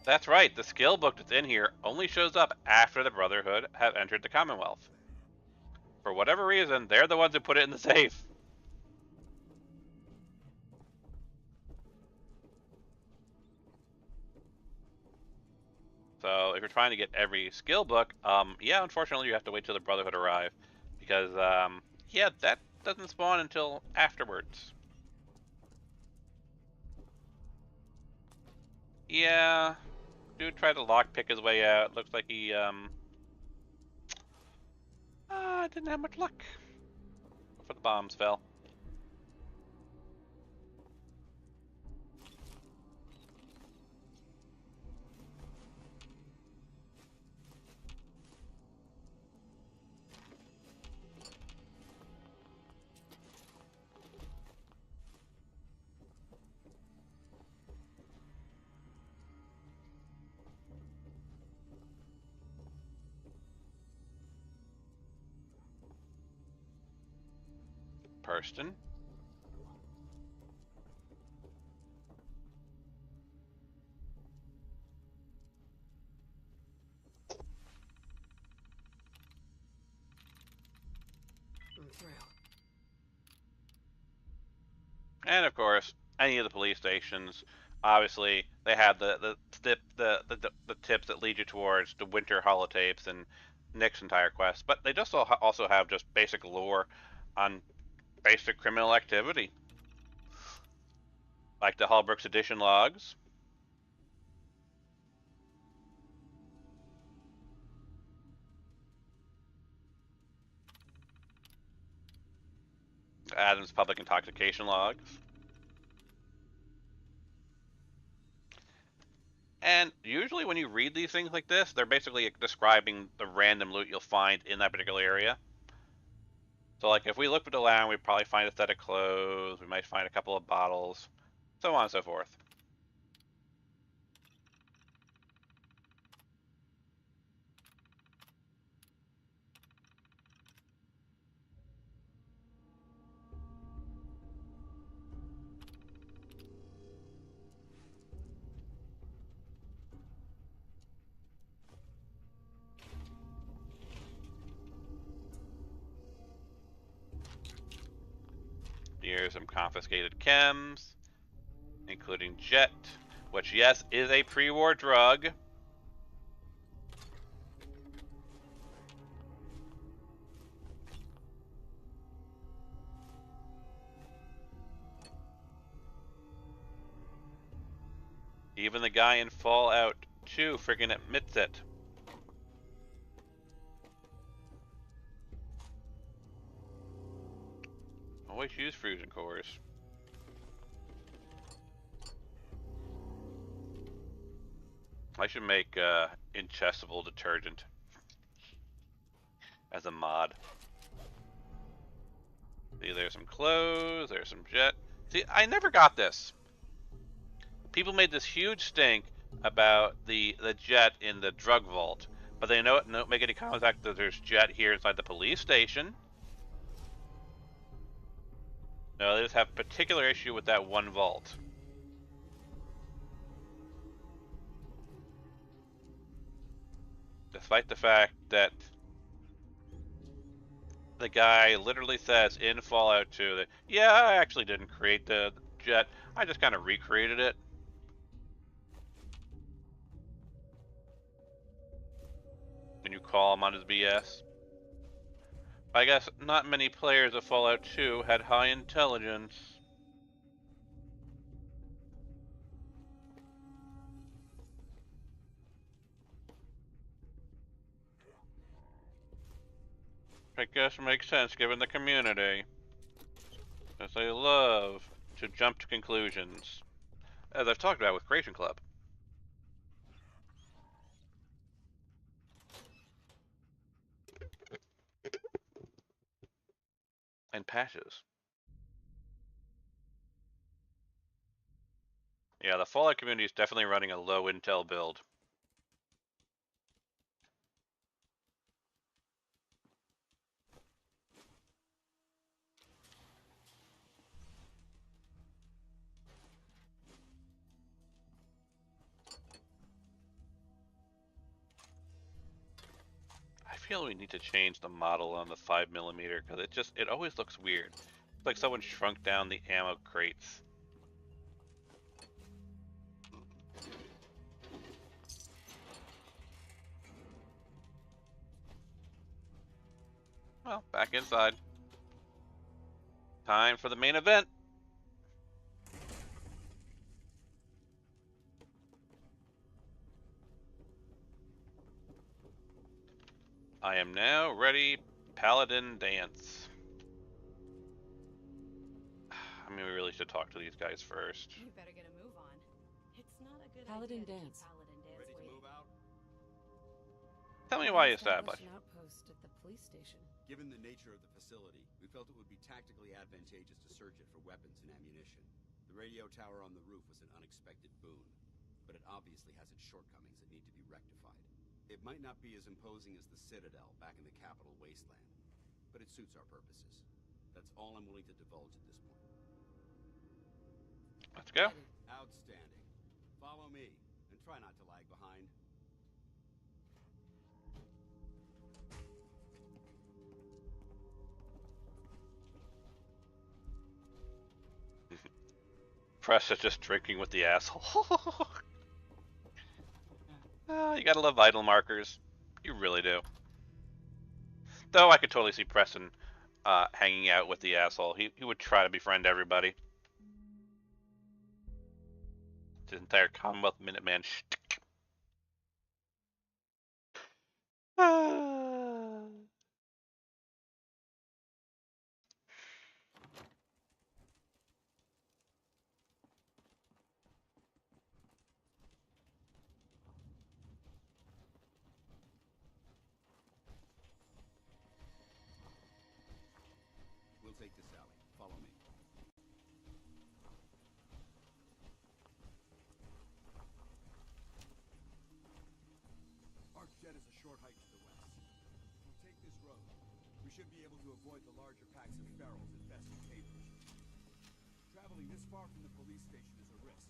[SPEAKER 1] That's right, the skill book that's in here only shows up after the Brotherhood have entered the Commonwealth. For whatever reason, they're the ones who put it in the safe. So if you're trying to get every skill book, yeah, unfortunately you have to wait till the Brotherhood arrive. Because, yeah, that doesn't spawn until afterwards. Yeah, dude tried to lockpick his way out. Looks like he, didn't have much luck. Before the bombs fell. Person.
[SPEAKER 2] I'm through.
[SPEAKER 1] And of course, any of the police stations, obviously, they have the tips that lead you towards the winter holotapes and Nick's entire quest. But they just also have just basic lore on basic criminal activity. Like the Hallbrooks edition logs. Adam's public intoxication logs. And usually when you read these things like this, they're basically describing the random loot you'll find in that particular area. So like if we look at the land, we'd probably find a set of clothes, we might find a couple of bottles, so on and so forth. Here's some confiscated chems, including Jet, which, yes, is a pre-war drug. Even the guy in Fallout 2 friggin' admits it. Always use fusion cores. I should make ingestible detergent as a mod. See, there's some clothes, there's some Jet. See, I never got this. People made this huge stink about the Jet in the drug vault, but they don't make any contact that there's Jet here inside the police station. No, they just have a particular issue with that one vault. Despite the fact that the guy literally says in Fallout 2 that, yeah, I actually didn't create the Jet, I just kind of recreated it. And you call him on his BS. I guess not many players of Fallout 2 had high intelligence. I guess it makes sense given the community, as they love to jump to conclusions, as I've talked about with Creation Club. And patches. Yeah, the Fallout community is definitely running a low intel build. I feel we need to change the model on the 5mm because it always looks weird. It's like someone shrunk down the ammo crates. Well, back inside. Time for the main event. I am now ready. Paladin dance. I mean, we really should talk to these guys first.
[SPEAKER 2] You better get a move on. It's not a good
[SPEAKER 6] Paladin
[SPEAKER 2] idea to keep
[SPEAKER 6] dance.
[SPEAKER 2] Paladin dance
[SPEAKER 3] Ready to
[SPEAKER 2] waiting.
[SPEAKER 3] move out?
[SPEAKER 1] Tell me why you established.
[SPEAKER 6] An outpost at the police station.
[SPEAKER 3] Given the nature of the facility, we felt it would be tactically advantageous to search it for weapons and ammunition. The radio tower on the roof was an unexpected boon, but it obviously has its shortcomings that need to be rectified. It might not be as imposing as the Citadel back in the capital wasteland, but it suits our purposes. That's all I'm willing to divulge at this point.
[SPEAKER 1] Let's go.
[SPEAKER 3] Outstanding. Follow me, and try not to lag behind.
[SPEAKER 1] Press is just drinking with the asshole. You gotta love vital markers. You really do. Though I could totally see Preston hanging out with the asshole. He would try to befriend everybody. the entire Commonwealth Minuteman shtick.
[SPEAKER 3] We'll take this alley. Follow me. Arcjet is a short hike to the west. If we take this road, we should be able to avoid the larger packs of ferals infesting Cambridge. Traveling this far from the police station is a risk,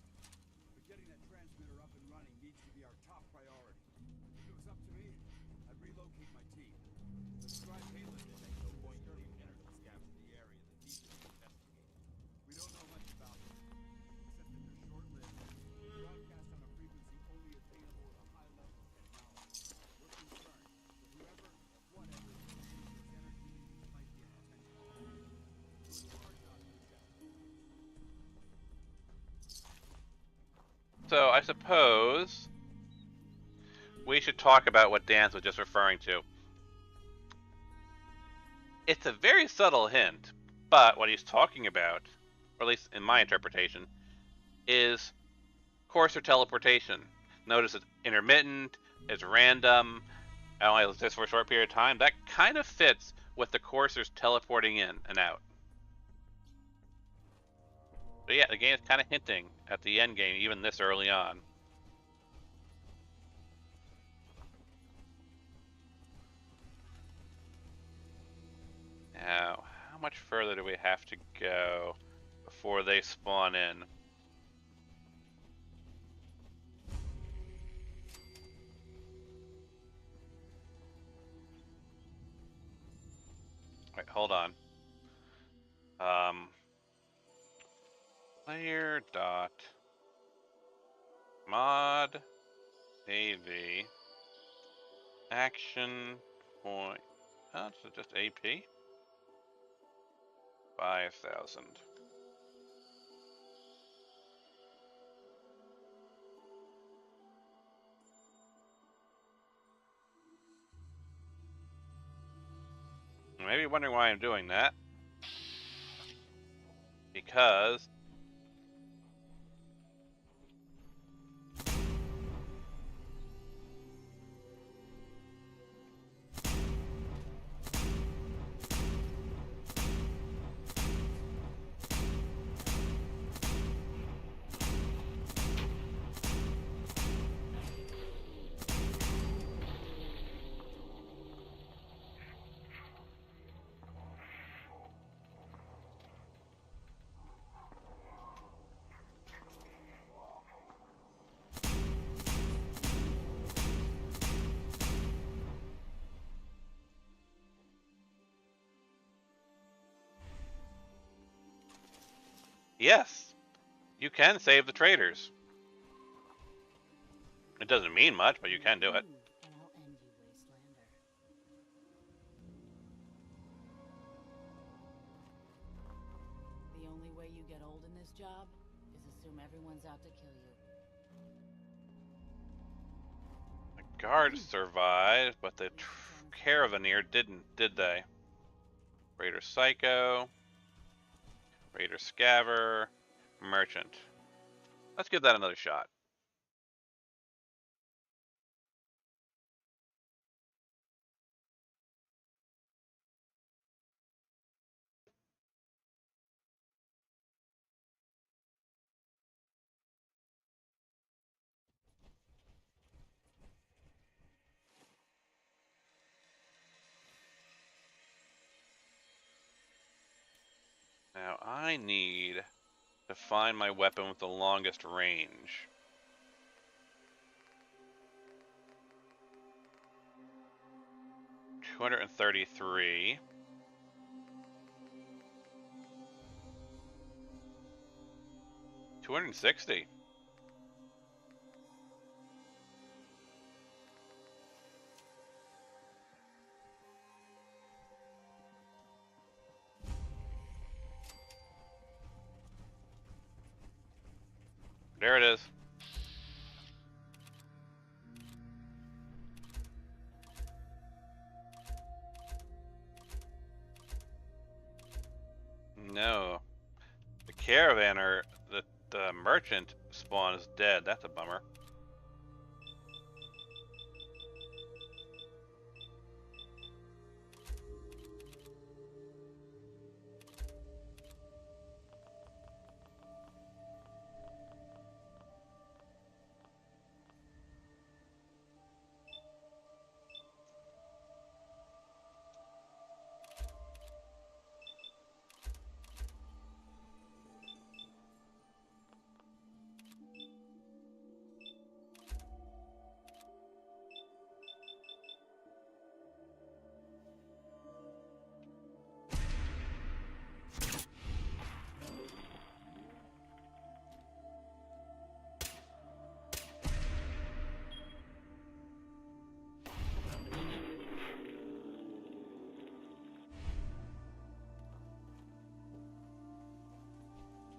[SPEAKER 3] but getting that transmitter up and running needs to be our top priority. If it was up to me, I'd relocate my team. Describe Halen and make no point turning energy scabs in the area that needs to be investigated. We don't know much about them, except that they're short-lived, broadcast on a frequency only attainable with a high level of technology. We're concerned that whoever, whatever, uses this energy might be a potential target. So it's hard not to check.
[SPEAKER 1] So I suppose we should talk about what Dan was just referring to. It's a very subtle hint, but what he's talking about, or at least in my interpretation, is courser teleportation. Notice it's intermittent, it's random, it only exists for a short period of time. That kind of fits with the coursers teleporting in and out. But yeah, the game is kind of hinting at the end game, even this early on. Now, how much further do we have to go before they spawn in? Wait, hold on. Player dot mod AV action point. Oh, it's just AP. 5,000. You may be wondering why I'm doing that. Because yes, you can save the traders. It doesn't mean much, but you can do it.
[SPEAKER 2] And I'll end you, Wastelander. The only way you get old in this job is assume everyone's out to kill you.
[SPEAKER 1] The guards survived, but the Caravaneer didn't, did they? Raider Psycho, Raider Scaver, Merchant. Let's give that another shot. Now I need to find my weapon with the longest range. $233. $260. There it is. No. The caravaner, the merchant spawn is dead. That's a bummer.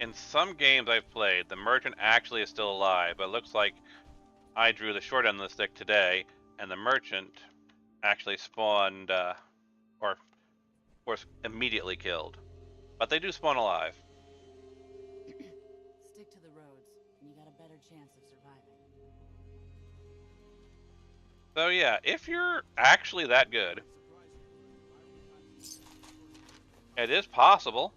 [SPEAKER 1] In some games I've played, the merchant actually is still alive, but it looks like I drew the short end of the stick today, and the merchant actually spawned, or was immediately killed. But they do spawn alive.
[SPEAKER 2] Stick to the roads, and you got a better chance of surviving.
[SPEAKER 1] So yeah, if you're actually that good, it is possible.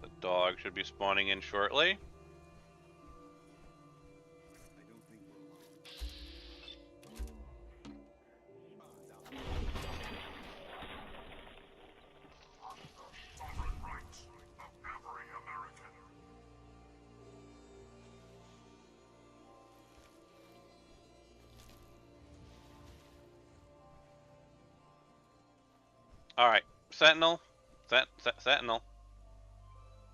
[SPEAKER 1] The dog should be spawning in shortly. Alright, Sentinel. Sentinel.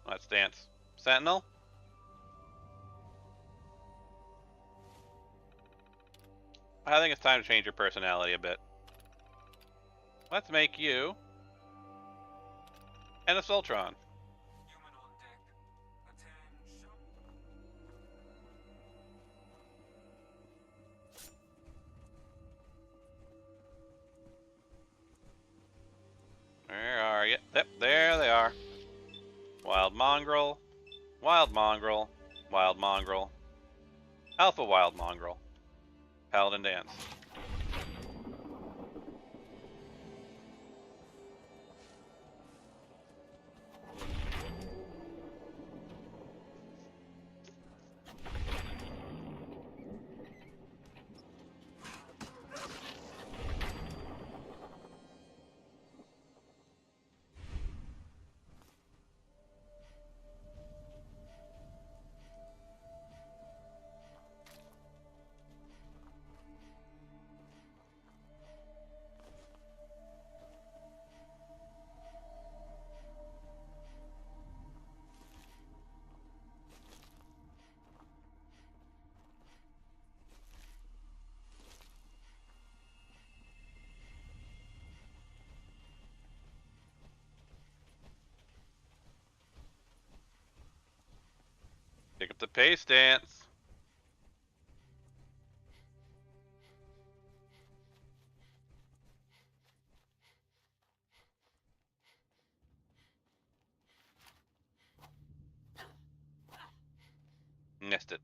[SPEAKER 1] Let's dance. Sentinel? I think it's time to change your personality a bit. Let's make you an Assaultron. Where are you? Yep, there they are. Wild Mongrel, Wild Mongrel, Wild Mongrel, Alpha Wild Mongrel, Paladin Dance. Pick up the pace dance. Missed it.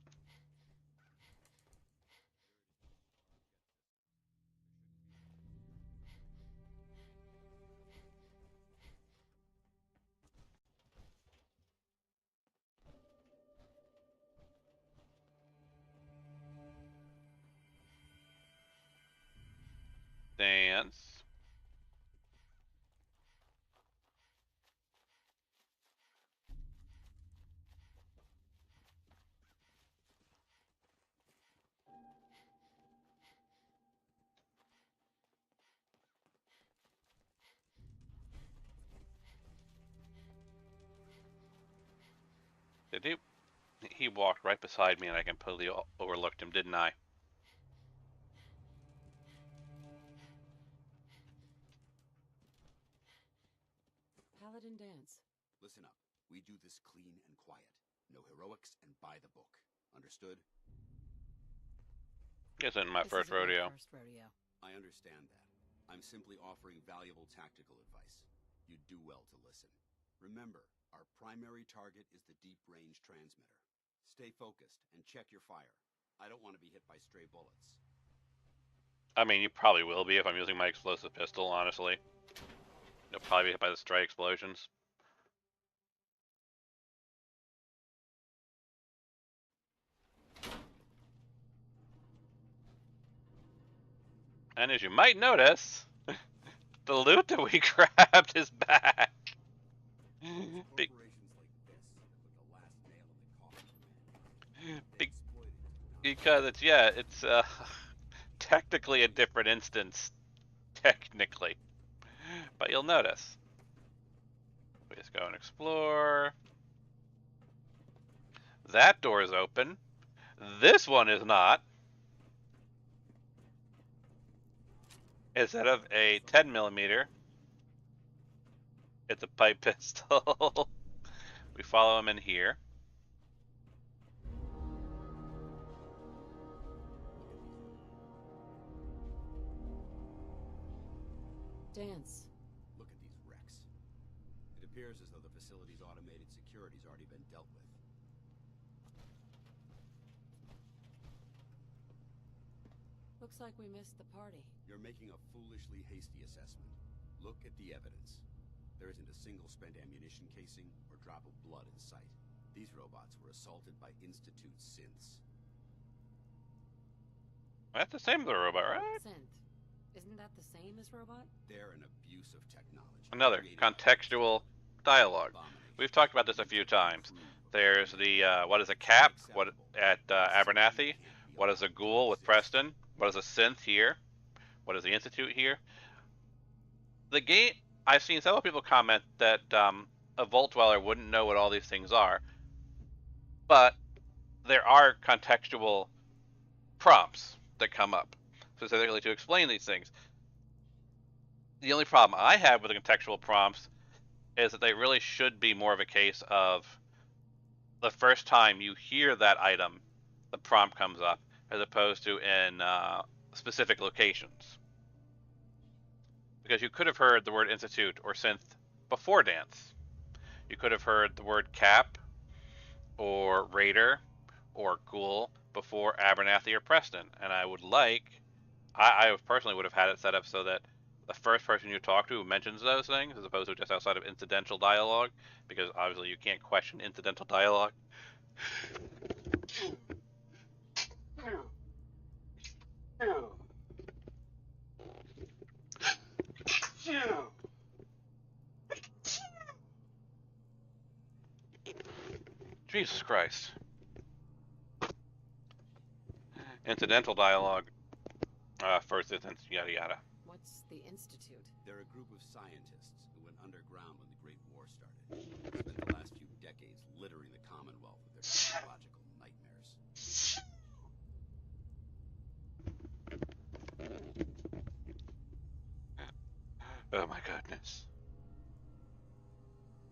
[SPEAKER 1] Dance. Did he? He walked right beside me and I completely overlooked him, didn't I?
[SPEAKER 6] Paladin Dance.
[SPEAKER 3] Listen up. We do this clean and quiet. No heroics and by the book. Understood?
[SPEAKER 1] This isn't my
[SPEAKER 6] This
[SPEAKER 1] first
[SPEAKER 6] isn't my
[SPEAKER 1] rodeo.
[SPEAKER 6] first rodeo.
[SPEAKER 3] I understand that. I'm simply offering valuable tactical advice. You'd do well to listen. Remember, our primary target is the deep-range transmitter. Stay focused and check your fire. I don't want to be hit by stray bullets.
[SPEAKER 1] I mean, you probably will be if I'm using my explosive pistol, honestly. You'll probably be hit by the stray explosions. And as you might notice, the loot that we grabbed is back. Be
[SPEAKER 3] Corporations like this put the last nail in the coffin, man.
[SPEAKER 1] be
[SPEAKER 3] Exploited
[SPEAKER 1] because it's technically a different instance, technically. But you'll notice. We just go and explore. That door is open. This one is not. Instead of a 10mm, it's a pipe pistol. We follow him in here.
[SPEAKER 6] Dance.
[SPEAKER 3] Look at these wrecks. It appears as though the facility's automated security's already been dealt with.
[SPEAKER 6] Looks like we missed the party.
[SPEAKER 3] You're making a foolishly hasty assessment. Look at the evidence. There isn't a single spent ammunition casing or drop of blood in sight. These robots were assaulted by Institute synths.
[SPEAKER 1] That's the same as the robot, right?
[SPEAKER 6] Synth. Isn't that the same as robot?
[SPEAKER 3] They're an abuse of technology.
[SPEAKER 1] Another
[SPEAKER 3] created by
[SPEAKER 1] contextual dialogue. We've talked about this a few times. There's the what is a cap? What at Abernathy? What is a ghoul with Preston? What is a synth here? What is the Institute here? The game. I've seen several people comment that a Vault Dweller wouldn't know what all these things are, but there are contextual prompts that come up specifically to explain these things. The only problem I have with the contextual prompts is that they really should be more of a case of the first time you hear that item, the prompt comes up, as opposed to in specific locations. Because you could have heard the word Institute or synth before Dance. You could have heard the word cap or Raider or Ghoul before Abernathy or Preston. And I would I personally would have had it set up so that the first person you talk to who mentions those things, as opposed to just outside of incidental dialogue, because obviously you can't question incidental dialogue. Jesus Christ. Incidental dialogue. First instance, yada yada.
[SPEAKER 6] What's the Institute?
[SPEAKER 3] They're a group of scientists who went underground when the Great War started. Spent the last few decades littering the Commonwealth with their technological nightmares.
[SPEAKER 1] Oh my goodness.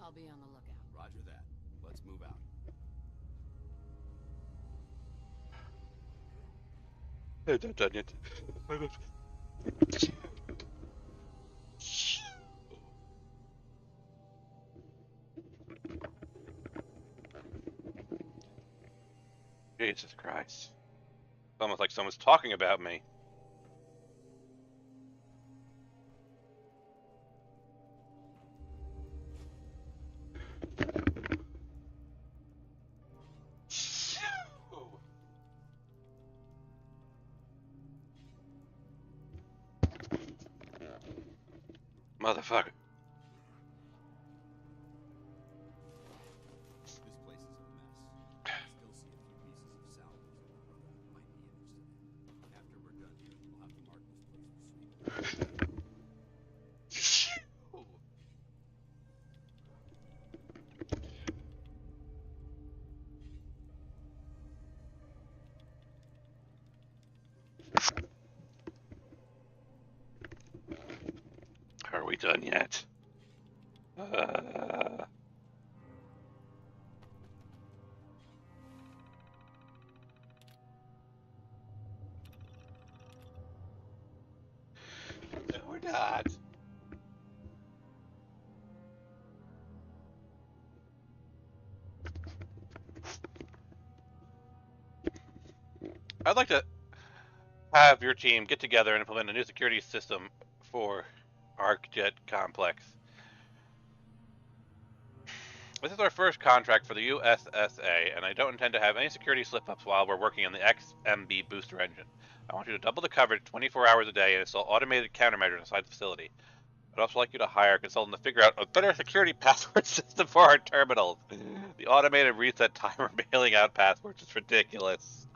[SPEAKER 6] I'll be on the lookout.
[SPEAKER 3] Roger that. Let's move out.
[SPEAKER 1] Done yet. Jesus Christ. It's almost like someone's talking about me. Motherfucker.
[SPEAKER 3] This place is a mess. I still see a few pieces of salvage that my brother might be interested in. After we're done here, we'll have to mark this place for sweeping.
[SPEAKER 1] Are we done yet? No, we're not. I'd like to have your team get together and implement a new security system for arcJet complex. This is our first contract for the USSA, and I don't intend to have any security slip-ups while we're working on the XMB booster engine. I want you to double the coverage 24 hours a day and install automated countermeasures inside the facility. I'd also like you to hire a consultant to figure out a better security password system for our terminals. The automated reset timer mailing out passwords is ridiculous.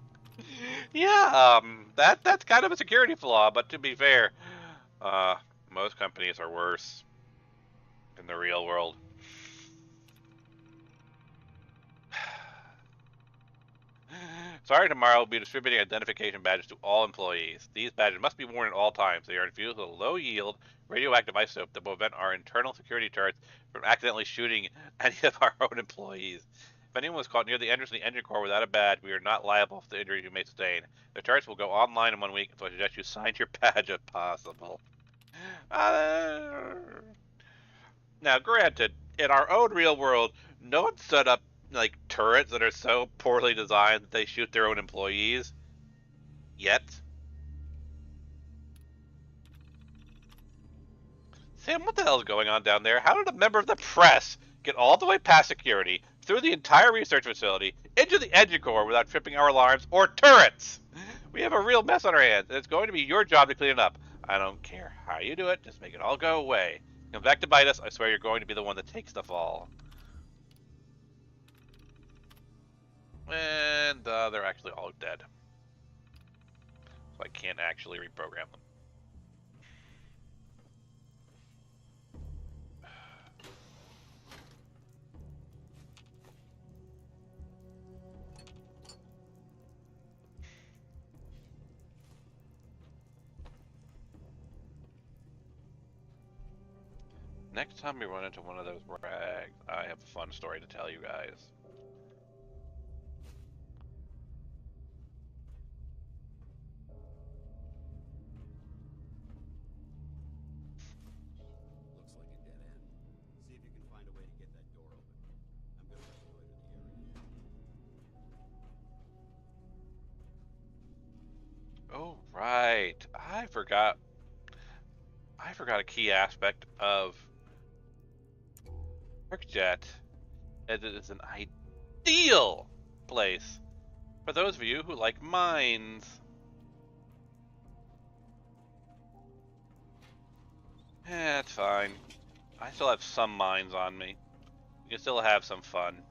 [SPEAKER 1] Yeah, that's kind of a security flaw, but to be fair, most companies are worse in the real world. Starting tomorrow, we'll be distributing identification badges to all employees. These badges must be worn at all times. They are infused with a low-yield, radioactive isotope that will prevent our internal security turrets from accidentally shooting any of our own employees. If anyone was caught near the entrance of the engine core without a badge, we are not liable for the injuries you may sustain. The turrets will go online in 1 week, so I suggest you sign your badge if possible. Now, granted, in our own real world, no one set up like turrets that are so poorly designed that they shoot their own employees. Yet. Sam, what the hell is going on down there? How did a member of the press get all the way past security, through the entire research facility, into the engine core without tripping our alarms or turrets? We have a real mess on our hands, and it's going to be your job to clean it up. I don't care how you do it, just make it all go away. Come back to bite us, I swear you're going to be the one that takes the fall. And they're actually all dead. So I can't actually reprogram them. Next time we run into one of those rags, I have a fun story to tell you guys.
[SPEAKER 3] Looks like a dead end. See if you can find a way to get that door open. I'm gonna reconnoiter the area.
[SPEAKER 1] Oh, right. I forgot a key aspect of arcJet, as it is an ideal place for those of you who like mines. Eh, it's fine. I still have some mines on me. You can still have some fun.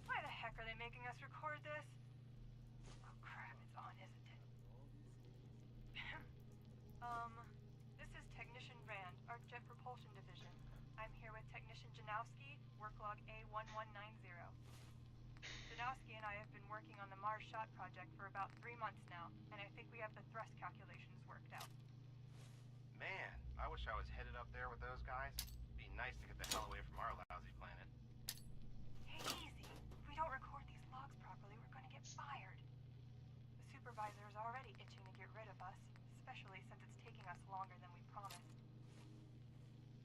[SPEAKER 5] Why the heck are they making us record this? Oh crap, it's on, isn't it? This is Technician Rand, arcJet Propulsion Division. I'm here with Technician Janowski, work log A1190. Janowski and I have been working on the Mars Shot project for about 3 months now, and I think we have the thrust calculations worked out.
[SPEAKER 7] Man, I wish I was headed up there with those guys. Be nice to get the hell away from our lousy planet.
[SPEAKER 5] Hey, easy. If we don't record these logs properly, we're gonna get fired. The supervisor is already itching to get rid of us, especially since it's taking us longer than we promised.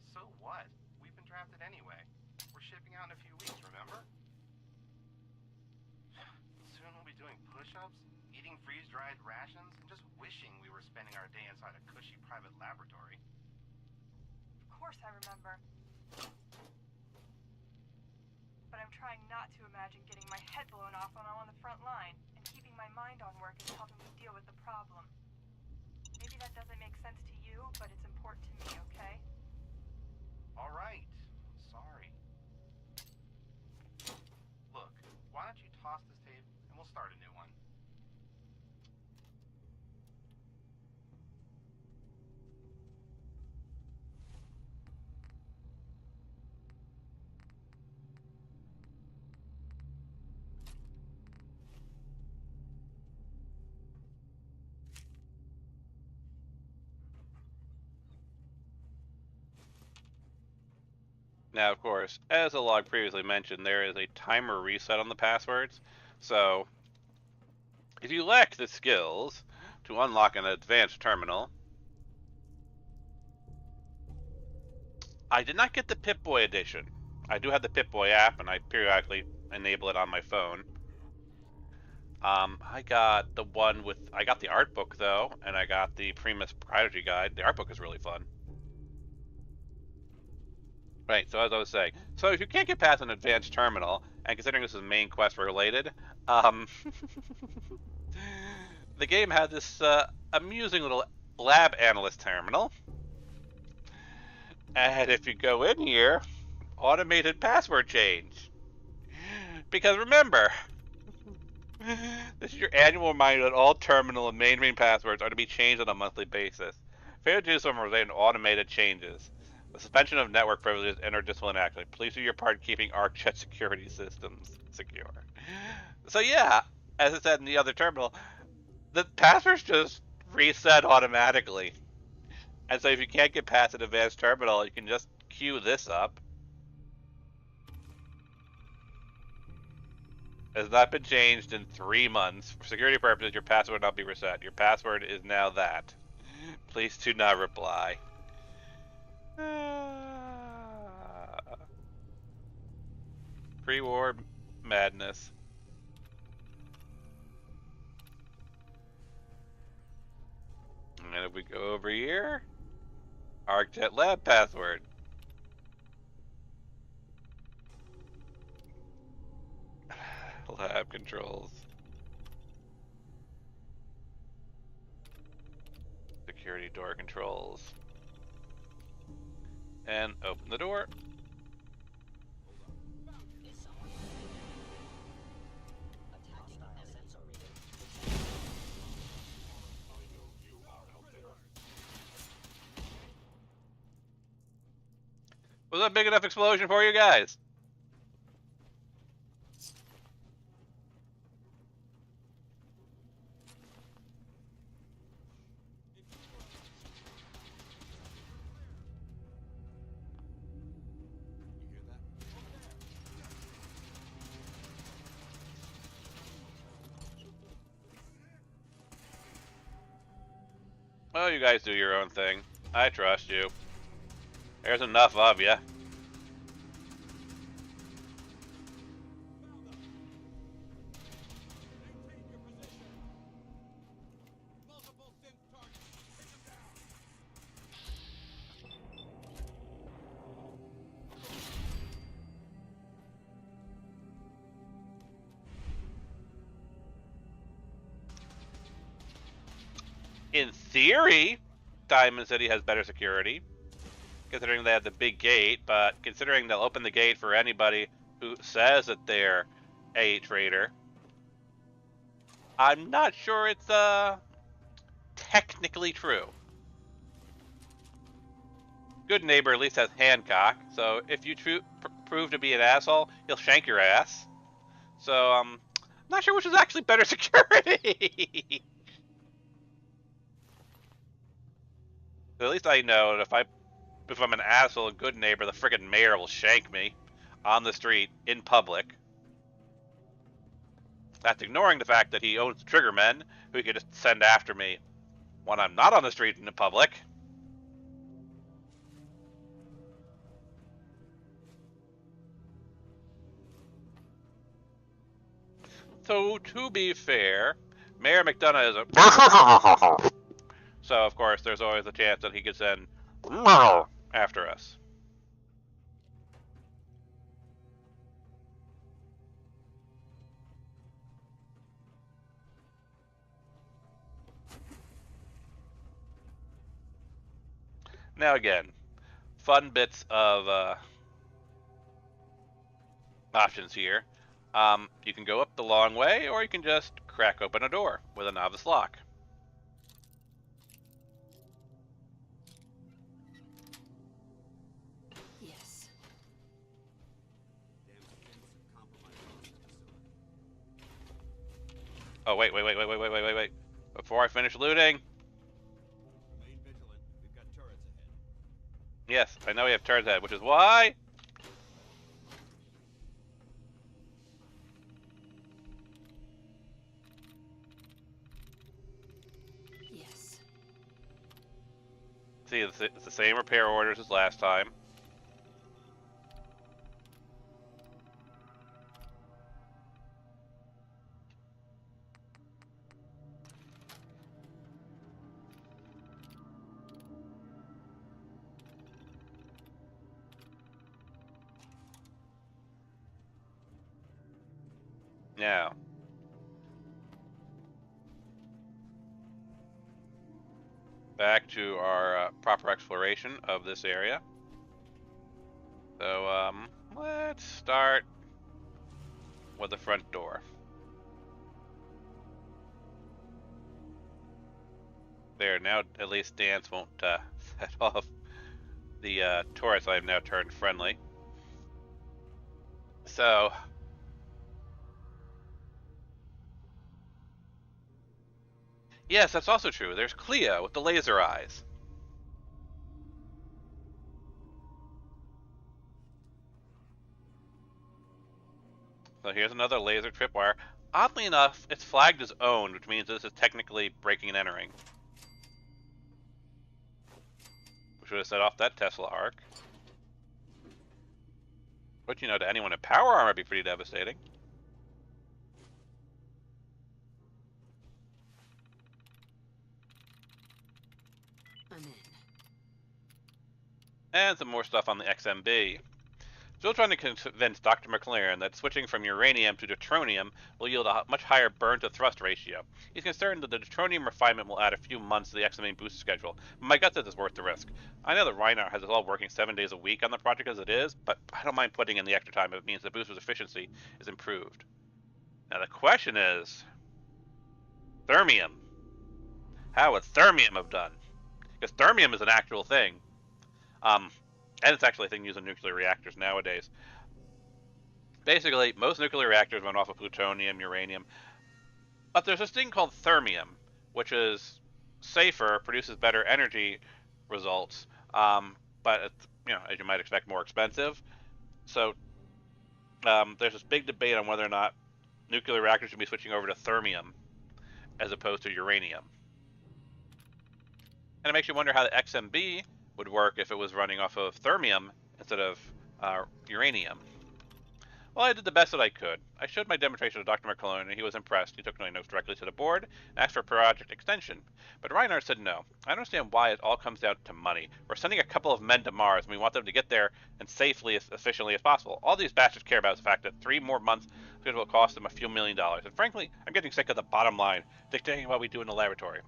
[SPEAKER 7] So what? We've been drafted anyway. We're shipping out in a few weeks, remember? Soon we'll be doing push-ups, eating freeze-dried rations, and just wishing we were spending our day inside a cushy private laboratory.
[SPEAKER 5] Of course I remember. But I'm trying
[SPEAKER 8] trying not to imagine getting my head blown off when I'm on the front line, and keeping my mind on work is helping me deal with the problem. Maybe that doesn't make sense to you, but it's important to me, okay?
[SPEAKER 7] Alright. Sorry. Look, why don't you toss this tape and we'll start a new one?
[SPEAKER 1] Now, of course, as the log previously mentioned, there is a timer reset on the passwords. So, if you lack the skills to unlock an advanced terminal, I did not get the Pip-Boy edition. I do have the Pip-Boy app, and I periodically enable it on my phone. I got the one with, I got the art book though, and I got the Primus Prodigy Guide. The art book is really fun. Right, so as I was saying, so if you can't get past an advanced terminal, and considering this is main quest related, the game has this amusing little lab analyst terminal. And if you go in here, automated password change. Because remember, this is your annual reminder that all terminal and mainframe passwords are to be changed on a monthly basis. Failure to do so will result in automated changes. The suspension of network privileges and/or discipline action. Please do your part in keeping arcJet security systems secure. So yeah, as I said in the other terminal, the passwords just reset automatically. And so if you can't get past an advanced terminal, you can just queue this up. It has not been changed in 3 months. For security purposes, your password will not be reset. Your password is now that. Please do not reply. Pre-war madness. And if we go over here, arcJet lab password. Lab controls. Security door controls. And open the door. Was that a big enough explosion for you guys? Well, you guys do your own thing. I trust you. There's enough of you. In theory, Diamond City has better security, considering they have the big gate, but considering they'll open the gate for anybody who says that they're a trader, I'm not sure it's technically true. Good Neighbor at least has Hancock, so if you prove to be an asshole, he'll shank your ass. So I'm not sure which is actually better security. At least I know that if I'm an asshole, a Good Neighbor, the friggin' mayor will shank me on the street in public. That's ignoring the fact that he owns triggermen who he could just send after me when I'm not on the street in the public. So to be fair, Mayor McDonough is a so of course there's always a chance that he could send after us. Now again, fun bits of options here. You can go up the long way, or you can just crack open a door with a novice lock.
[SPEAKER 6] Yes.
[SPEAKER 3] Damn defense have compromised hostage facility.
[SPEAKER 1] Oh, wait. Before I finish looting.
[SPEAKER 3] Remain vigilant. We've got turrets ahead.
[SPEAKER 1] Yes, I know we have turrets ahead, which is why...
[SPEAKER 6] Yes.
[SPEAKER 1] See, it's the same repair orders as last time. Now, back to our proper exploration of this area. So, let's start with the front door. There, now at least Dance won't set off the turrets I have now turned friendly. So, yes, that's also true. There's Cleo with the laser eyes. So here's another laser tripwire. Oddly enough, it's flagged as owned, which means this is technically breaking and entering. We should have set off that Tesla arc. But you know, to anyone in power armor, it'd be pretty devastating.
[SPEAKER 6] I'm in.
[SPEAKER 1] And some more stuff on the XMB. Still trying to convince Dr. McLaren that switching from uranium to deuteronium will yield a much higher burn-to-thrust ratio. He's concerned that the deuteronium refinement will add a few months to the XMB booster schedule, but my gut says it's worth the risk. I know that Reinhardt has us all working 7 days a week on the project as it is, but I don't mind putting in the extra time if it means the booster's efficiency is improved. Now the question is... thermium. How would thermium have done? Because thermium is an actual thing. And it's actually a thing used in nuclear reactors nowadays. Basically, most nuclear reactors run off of plutonium, uranium. But there's this thing called thermium, which is safer, produces better energy results, but it's, you know, as you might expect, more expensive. So there's this big debate on whether or not nuclear reactors should be switching over to thermium as opposed to uranium. And it makes you wonder how the XMB would work if it was running off of thermium instead of uranium. Well, I did the best that I could. I showed my demonstration to Dr. McClellan, and he was impressed. He took my notes directly to the board and asked for a project extension. But Reinhardt said no. I don't understand why it all comes down to money. We're sending a couple of men to Mars, and we want them to get there and safely, as efficiently as possible. All these bastards care about is the fact that 3 more months will cost them a few $1 million. And frankly, I'm getting sick of the bottom line dictating what we do in the laboratory.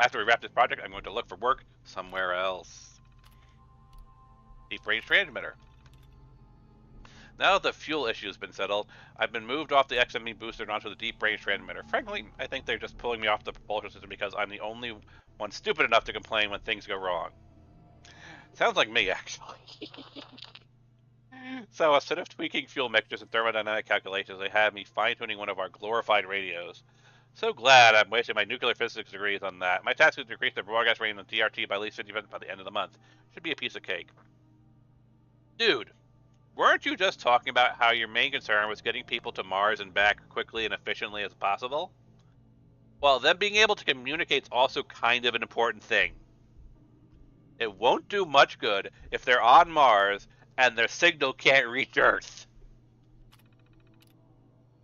[SPEAKER 1] After we wrap this project, I'm going to look for work somewhere else. Deep range transmitter. Now that the fuel issue has been settled, I've been moved off the XME booster and onto the deep range transmitter. Frankly, I think they're just pulling me off the propulsion system because I'm the only one stupid enough to complain when things go wrong. Sounds like me, actually. So instead of tweaking fuel mixtures and thermodynamic calculations, they had me fine-tuning one of our glorified radios. So glad I'm wasting my nuclear physics degrees on that. My task is to increase the broadcast rating on TRT by at least 50% by the end of the month. Should be a piece of cake. Dude, weren't you just talking about how your main concern was getting people to Mars and back quickly and efficiently as possible? Well, them being able to communicate is also kind of an important thing. It won't do much good if they're on Mars and their signal can't reach Earth.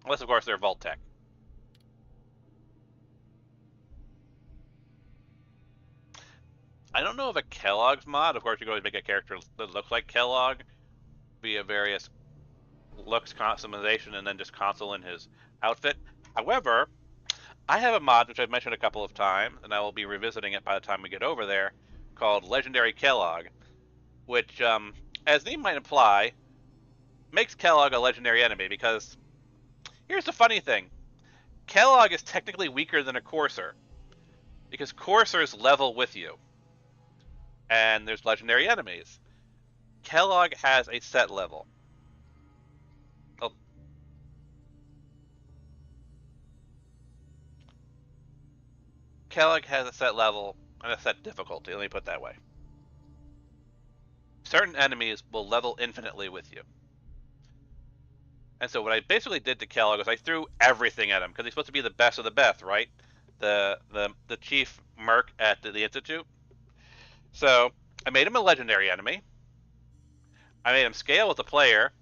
[SPEAKER 1] Unless, of course, they're Vault-Tec. I don't know of a Kellogg's mod. Of course, you can always make a character that looks like Kellogg via various looks customization and then just console in his outfit. However, I have a mod which I've mentioned a couple of times, and I will be revisiting it by the time we get over there, called Legendary Kellogg, which, as the name might imply, makes Kellogg a legendary enemy, because here's the funny thing. Kellogg is technically weaker than a Courser, because Coursers level with you, and there's legendary enemies. Kellogg has a set level. Oh. Kellogg has a set level and a set difficulty, let me put it that way. Certain enemies will level infinitely with you. And so what I basically did to Kellogg was I threw everything at him, because he's supposed to be the best of the best, right? The chief merc at the Institute. So I made him a legendary enemy. I made him scale with the player,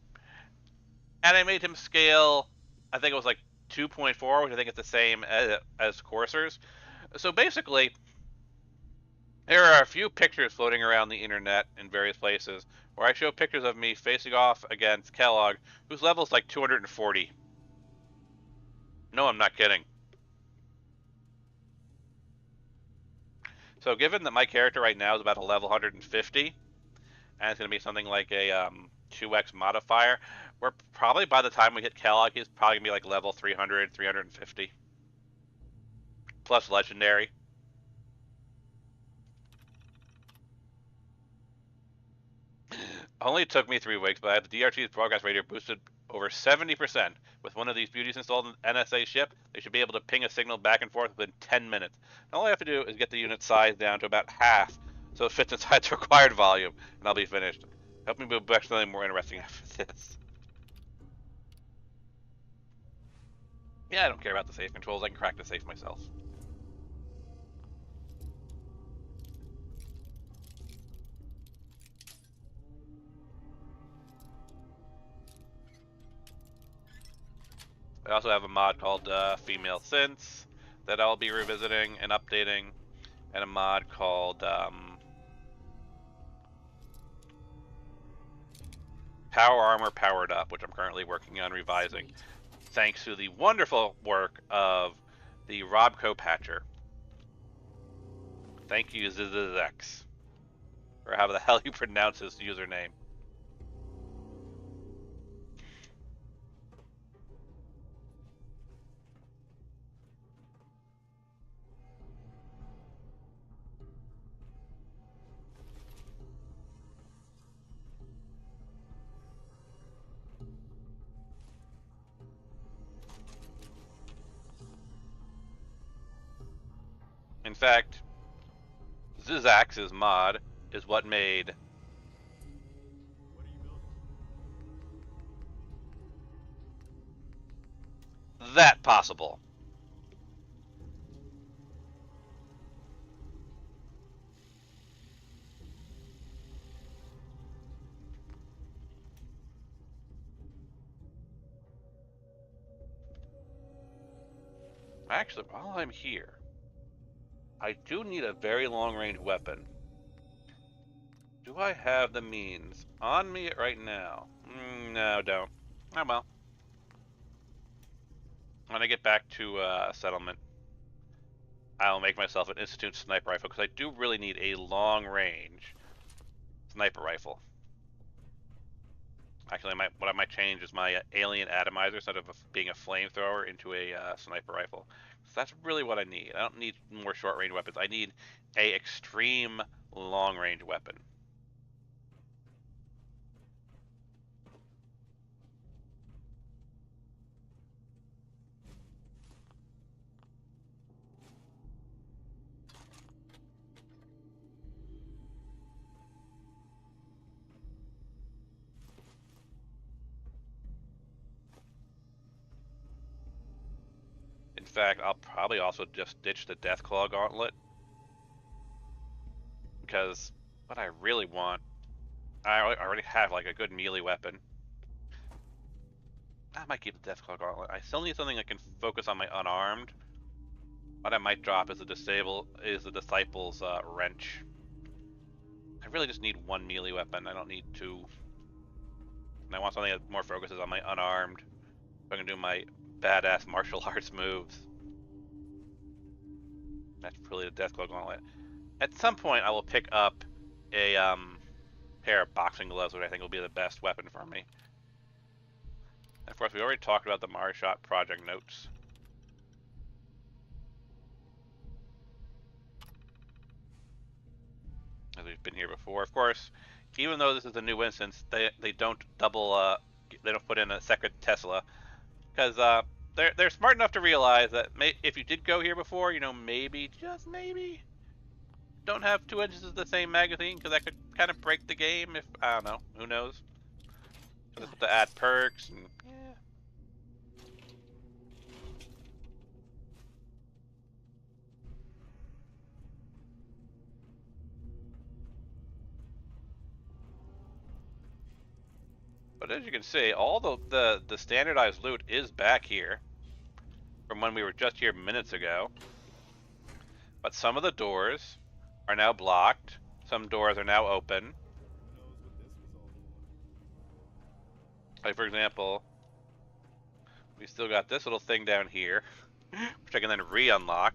[SPEAKER 1] and I made him scale, I think it was like 2.4, which I think is the same as Coursers. So basically, there are a few pictures floating around the internet in various places where I show pictures of me facing off against Kellogg, whose level is like 240. No, I'm not kidding. So given that my character right now is about a level 150, and it's going to be something like a 2x modifier, we're probably, by the time we hit Kellogg, he's probably going to be like level 300, 350. Plus legendary. Only took me 3 weeks, but I had the DRT's broadcast radio boosted over 70%. With one of these beauties installed in an NSA ship, they should be able to ping a signal back and forth within 10 minutes. And all I have to do is get the unit size down to about half, so it fits inside the required volume, and I'll be finished. Help me move back to something more interesting after this. Yeah, I don't care about the safe controls. I can crack the safe myself. I also have a mod called Female Synths that I'll be revisiting and updating, and a mod called Power Armor Powered Up, which I'm currently working on revising, thanks to the wonderful work of the Robco Patcher. Thank you, Zizix, or how the hell you pronounce his username. In fact, Zizax's mod is what made that possible. Actually, while I'm here, I do need a very long-range weapon. Do I have the means on me right now? No, don't. Oh well. When I get back to settlement, I'll make myself an Institute sniper rifle, because I do really need a long-range sniper rifle. Actually, what I might change is my alien atomizer, instead of being a flamethrower, into a sniper rifle. So that's really what I need. I don't need more short-range weapons. I need a extreme long-range weapon. In fact, I'll probably also just ditch the Deathclaw Gauntlet, because what I really want, I already have like a good melee weapon. I might keep the Deathclaw Gauntlet. I still need something that can focus on my unarmed. What I might drop is the Disciple's Wrench. I really just need one melee weapon. I don't need two. And I want something that more focuses on my unarmed, so I can do my badass martial arts moves. That's really the Deathclaw Gauntlet. At some point, I will pick up a pair of boxing gloves, which I think will be the best weapon for me. And of course, we already talked about the Marshot project notes. As we've been here before. Of course, even though this is a new instance, they don't double, they don't put in a second Tesla. Because they're smart enough to realize that if you did go here before, you know, maybe, just maybe, don't have 2 inches of the same magazine, because that could kind of break the game if, I don't know, who knows. So just have to add perks, and yeah. But as you can see, all the standardized loot is back here from when we were just here minutes ago. But some of the doors are now blocked. Some doors are now open. Like, for example, we still got this little thing down here, which I can then re-unlock.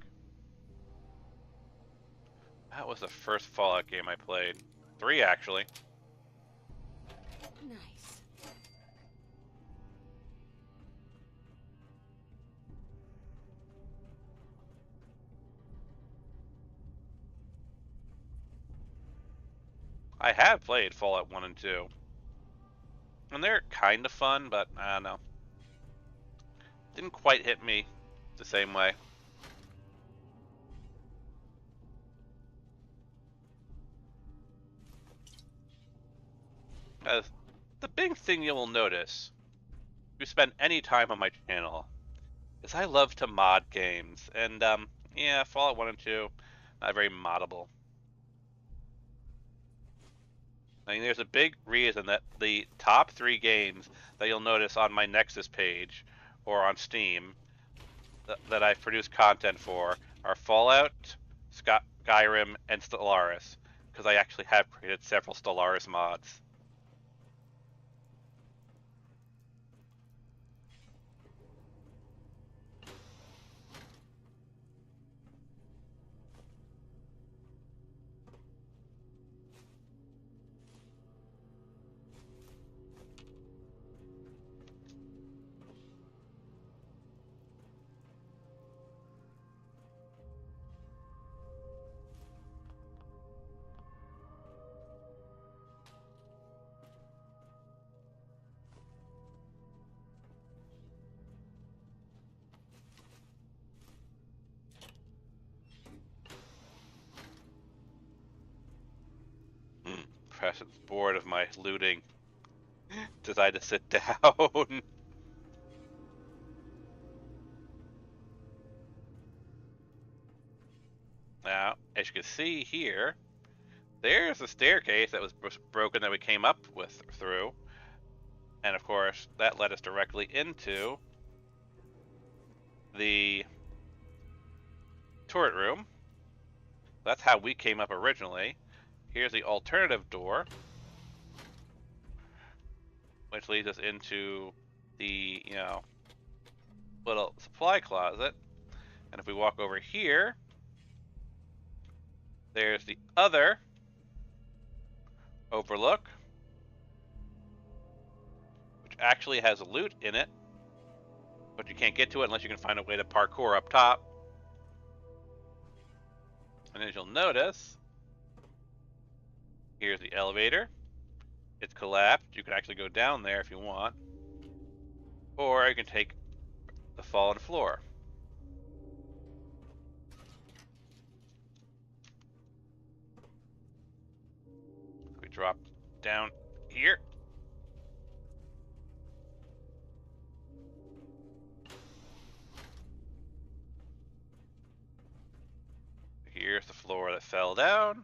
[SPEAKER 1] That was the first Fallout game I played. 3, actually.
[SPEAKER 6] Nice.
[SPEAKER 1] I have played Fallout 1 and 2. And they're kind of fun, but I don't know. Didn't quite hit me the same way. The big thing you will notice, if you spend any time on my channel, is I love to mod games. And, yeah, Fallout 1 and 2, not very moddable. I mean, there's a big reason that the top 3 games that you'll notice on my Nexus page or on Steam that I've produced content for are Fallout, Skyrim, and Stellaris, because I actually have created several Stellaris mods. Preston's bored of my looting. Decided to sit down. Now, as you can see here, there's a staircase that was broken that we came up with through. And of course, that led us directly into the turret room. That's how we came up originally. Here's the alternative door, which leads us into the, you know, little supply closet. And if we walk over here, there's the other overlook, which actually has loot in it, but you can't get to it unless you can find a way to parkour up top. And as you'll notice, here's the elevator. It's collapsed. You can actually go down there if you want. Or you can take the fallen floor. We drop down here. Here's the floor that fell down.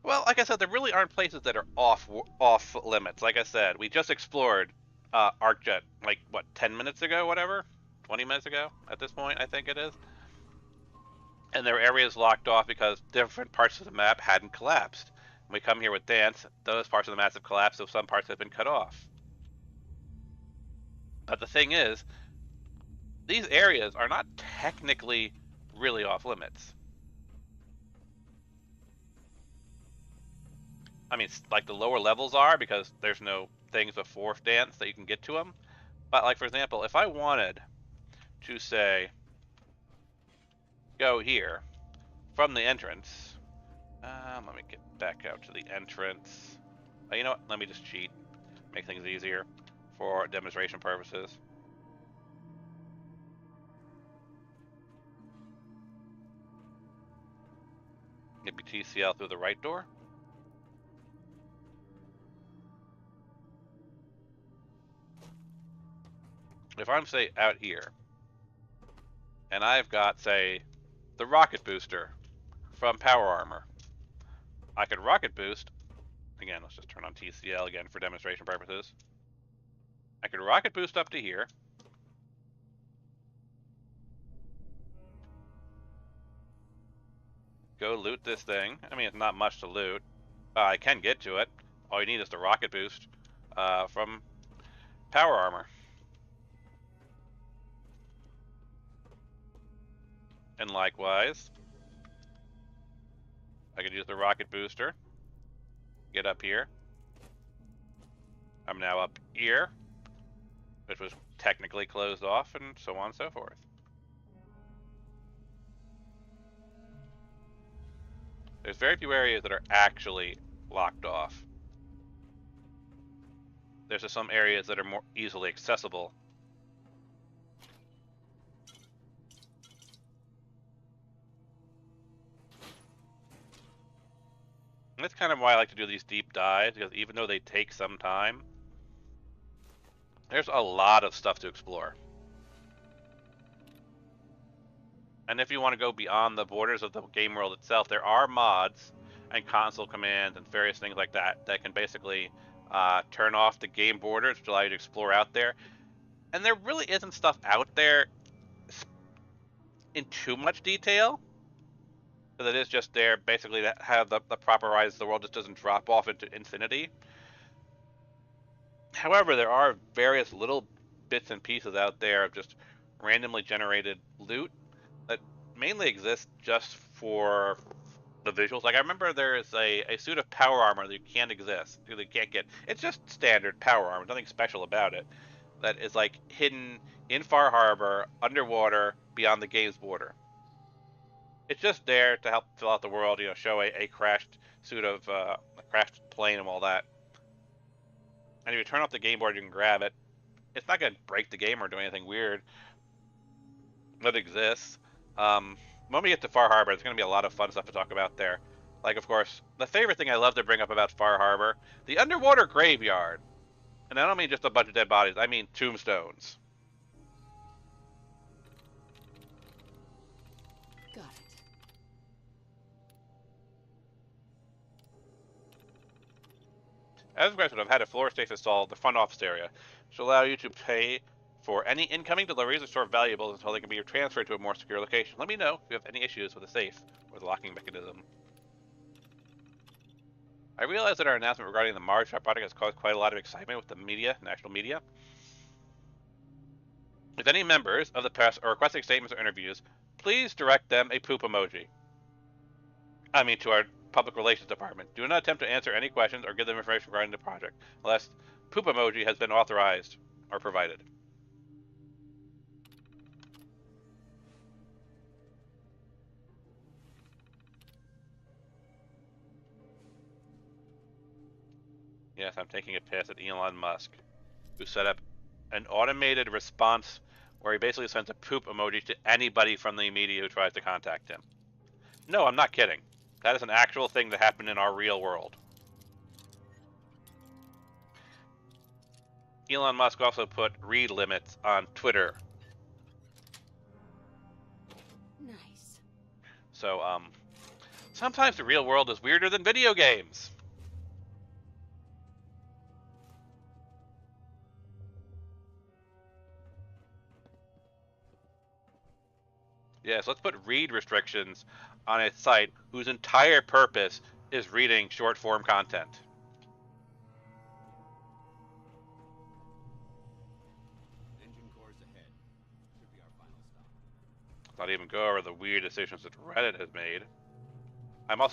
[SPEAKER 1] Well, like I said, there really aren't places that are off limits. Like I said, we just explored arcJet, like, what, 10 minutes ago, whatever? 20 minutes ago at this point, I think it is. And there were areas locked off because different parts of the map hadn't collapsed. When we come here with Dance, those parts of the map have collapsed, so some parts have been cut off. But the thing is, these areas are not technically really off limits. I mean, like the lower levels are because there's no things before dance that you can get to them. But like, for example, if I wanted to say, go here from the entrance, let me get back out to the entrance. You know what? Let me just cheat, make things easier for demonstration purposes. Maybe TCL through the right door. If I'm, say, out here, and I've got, say, the rocket booster from Power Armor, I could rocket boost. Again, let's just turn on TCL again for demonstration purposes. I could rocket boost up to here. Go loot this thing. I mean, it's not much to loot. I can get to it. All you need is the rocket boost from Power Armor. And likewise, I could use the rocket booster. Get up here. I'm now up here, which was technically closed off, and so on and so forth. There's very few areas that are actually locked off. There's just some areas that are more easily accessible. And that's kind of why I like to do these deep dives, because even though they take some time, there's a lot of stuff to explore. And if you want to go beyond the borders of the game world itself, there are mods and console commands and various things like that that can basically turn off the game borders, which allow you to explore out there. And there really isn't stuff out there in too much detail. Because it is just there basically to have the proper rise, the world just doesn't drop off into infinity. However, there are various little bits and pieces out there of just randomly generated loot that mainly exist just for the visuals. Like, I remember there is a suit of power armor that you can't get. It's just standard power armor, nothing special about it. That is like hidden in Far Harbor, underwater, beyond the game's border. It's just there to help fill out the world, you know, show a crashed suit of a crashed plane and all that. And if you turn off the game board, you can grab it. It's not going to break the game or do anything weird. That exists. When we get to Far Harbor, there's going to be a lot of fun stuff to talk about there. Like, of course, the favorite thing I love to bring up about Far Harbor, the underwater graveyard. And I don't mean just a bunch of dead bodies, I mean tombstones.
[SPEAKER 6] Got it.
[SPEAKER 1] As requested, I've had a floor safe installed in the front office area, which will allow you to pay for any incoming deliveries or store valuables until they can be transferred to a more secure location. Let me know if you have any issues with the safe or the locking mechanism. I realize that our announcement regarding the Mars Shop project has caused quite a lot of excitement with the media, national media. If any members of the press are requesting statements or interviews, please direct them a poop emoji. I mean, to our public relations department. Do not attempt to answer any questions or give them information regarding the project, unless poop emoji has been authorized or provided. Yes, I'm taking a piss at Elon Musk, who set up an automated response where he basically sends a poop emoji to anybody from the media who tries to contact him. No, I'm not kidding. That is an actual thing that happened in our real world. Elon Musk also put read limits on Twitter.
[SPEAKER 6] Nice.
[SPEAKER 1] So, sometimes the real world is weirder than video games. Yes, let's put read restrictions on a site whose entire purpose is reading short form content.
[SPEAKER 3] Engine cores ahead. Should be our
[SPEAKER 1] Not even go over the weird decisions that Reddit has made. I'm a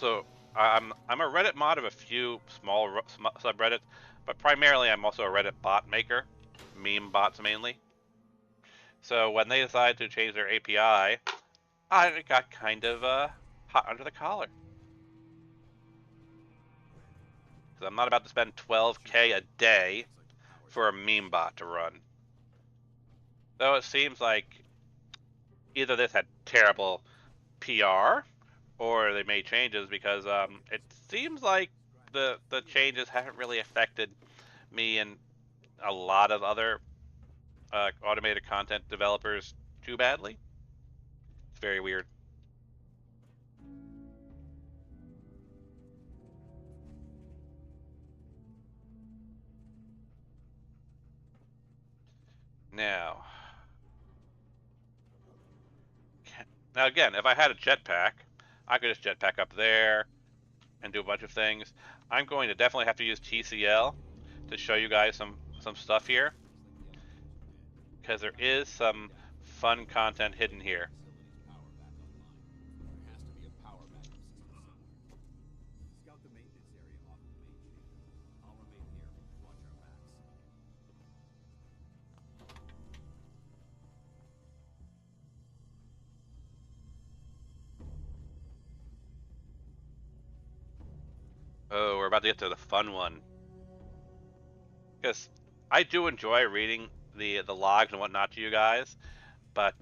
[SPEAKER 1] Reddit mod of a few small subreddits, but primarily I'm also a Reddit bot maker, meme bots mainly. So when they decided to change their API, I got kind of hot under the collar. Because I'm not about to spend 12K a day for a meme bot to run. Though it seems like either this had terrible PR or they made changes, because it seems like the changes haven't really affected me and a lot of other automated content developers too badly. It's very weird. Now, again, if I had a jetpack, I could just jetpack up there and do a bunch of things. I'm going to definitely have to use TCL to show you guys some stuff here, because there is some fun content hidden here. Oh, we're about to get to the fun one. Because I do enjoy reading the logs and whatnot to you guys, but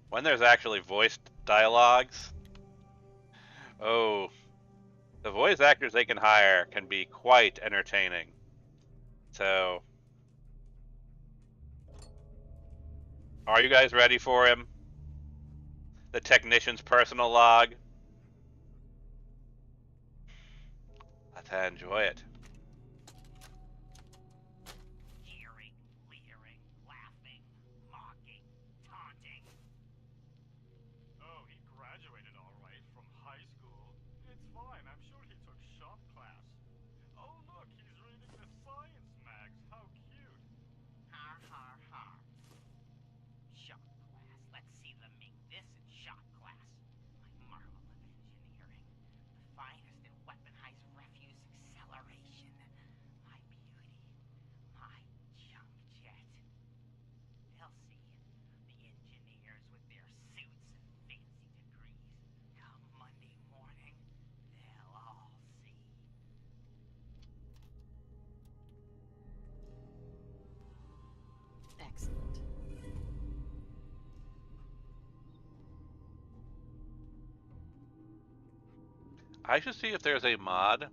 [SPEAKER 1] when there's actually voiced dialogues, oh, the voice actors they can hire can be quite entertaining. So, are you guys ready for him? The technician's personal log? Let's enjoy it.
[SPEAKER 9] Jeering, leering, laughing, mocking, taunting.
[SPEAKER 4] Oh, he graduated all right from high school. It's fine, I'm sure he took shop class. Oh look, he's reading the science mags. How cute.
[SPEAKER 9] Har har har. Shop class. Let's see them make this in shop class. My marvel of engineering. The finest in weaponized refuse acceleration. My beauty. My junk jet. They'll see. The engineers with their suits and fancy degrees. Come Monday morning, they'll all see.
[SPEAKER 6] Excellent.
[SPEAKER 1] I should see if there's a mod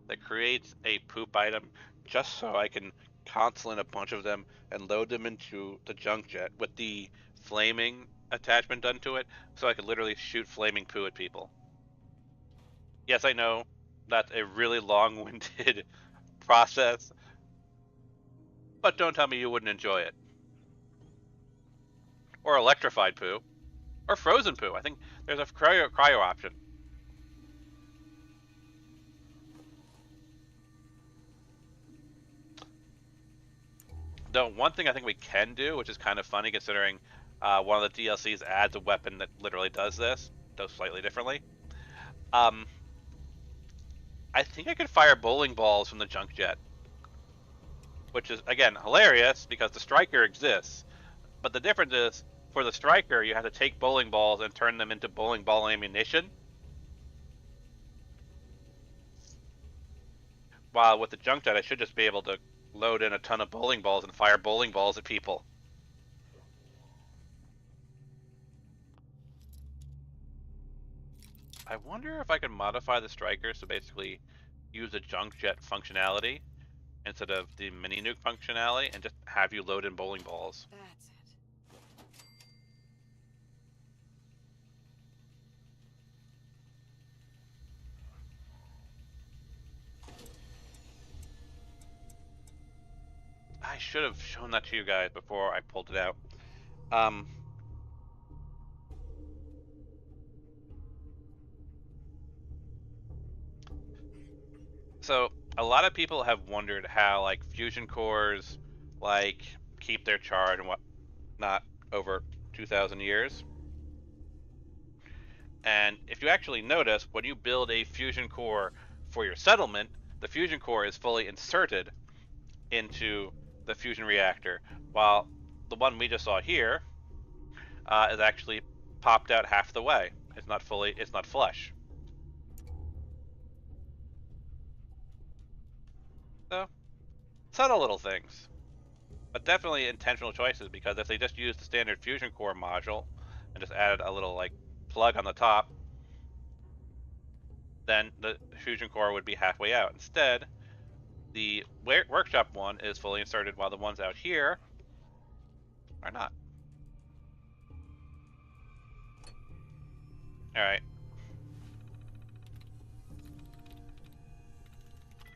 [SPEAKER 1] that creates a poop item just so I can console in a bunch of them and load them into the junk jet with the flaming attachment done to it, so I could literally shoot flaming poo at people. Yes, I know that's a really long-winded process, but don't tell me you wouldn't enjoy it. Or electrified poo. Or frozen poo. I think there's a cryo option. Though one thing I think we can do, which is kind of funny considering one of the DLCs adds a weapon that literally does this, though slightly differently. I think I could fire bowling balls from the junk jet. Which is, again, hilarious because the striker exists. But the difference is, for the striker, you have to take bowling balls and turn them into bowling ball ammunition. While with the junk jet, I should just be able to load in a ton of bowling balls and fire bowling balls at people. I wonder if I can modify the striker so basically use the junk jet functionality instead of the mini nuke functionality and just have you load in bowling balls.
[SPEAKER 6] That's it.
[SPEAKER 1] I should have shown that to you guys before I pulled it out. So a lot of people have wondered how like fusion cores like keep their charge and whatnot over 2,000 years. And if you actually notice, when you build a fusion core for your settlement, the fusion core is fully inserted into the fusion reactor, while the one we just saw here is actually popped out half the way. It's not flush. So, subtle little things, but definitely intentional choices, because if they just used the standard fusion core module and just added a little like plug on the top, then the fusion core would be halfway out. Instead, the workshop one is fully inserted, while the ones out here are not. Alright.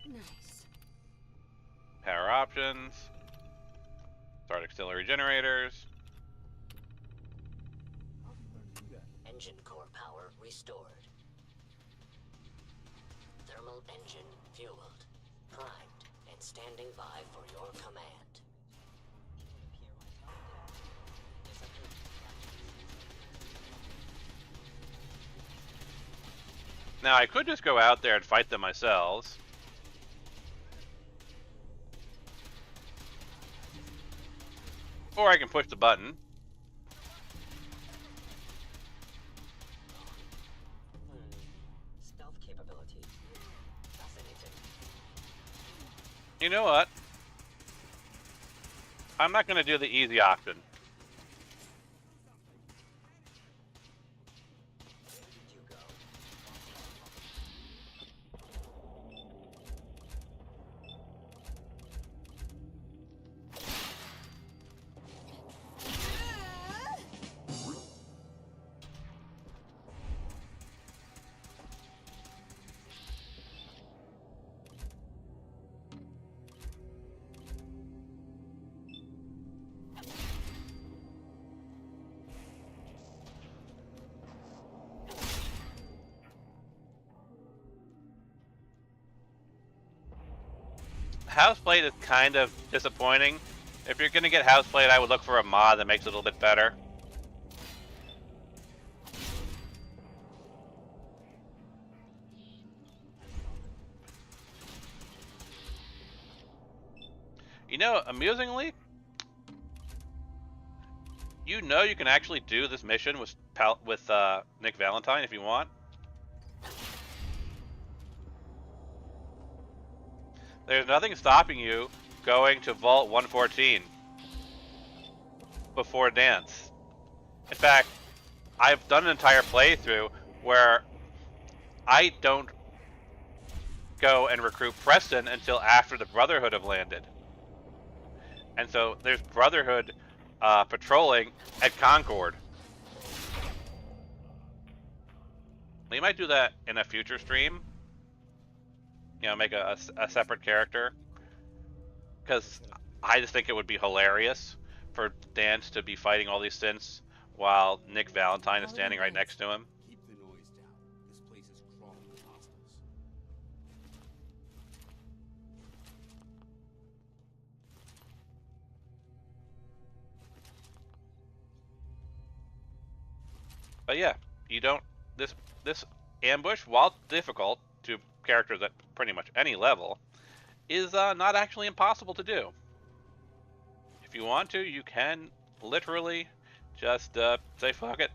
[SPEAKER 6] Nice.
[SPEAKER 1] Power options. Start auxiliary generators.
[SPEAKER 10] Engine core power restored. Thermal engine fueled, primed, and standing by for your command.
[SPEAKER 1] Now I could just go out there and fight them myself. Or I can push the button.
[SPEAKER 10] Stealth capability. Fascinating.
[SPEAKER 1] You know what? I'm not going to do the easy option.
[SPEAKER 10] You go.
[SPEAKER 1] Houseplate is kind of disappointing. If you're going to get Houseplate, I would look for a mod that makes it a little bit better. You know, amusingly, you can actually do this mission with Nick Valentine if you want. There's nothing stopping you going to Vault 114 before dance. In fact, I've done an entire playthrough where I don't go and recruit Preston until after the Brotherhood have landed. And so there's Brotherhood patrolling at Concord. We might do that in a future stream. You know, make a separate character. Because I just think it would be hilarious for Dance to be fighting all these synths while Nick Valentine is standing right next to him.
[SPEAKER 3] Keep the noise down. This place is crawling with hostiles.
[SPEAKER 1] But yeah, you don't. This ambush, while difficult to characters at pretty much any level, is not actually impossible to do. If you want to, you can literally just say, fuck it,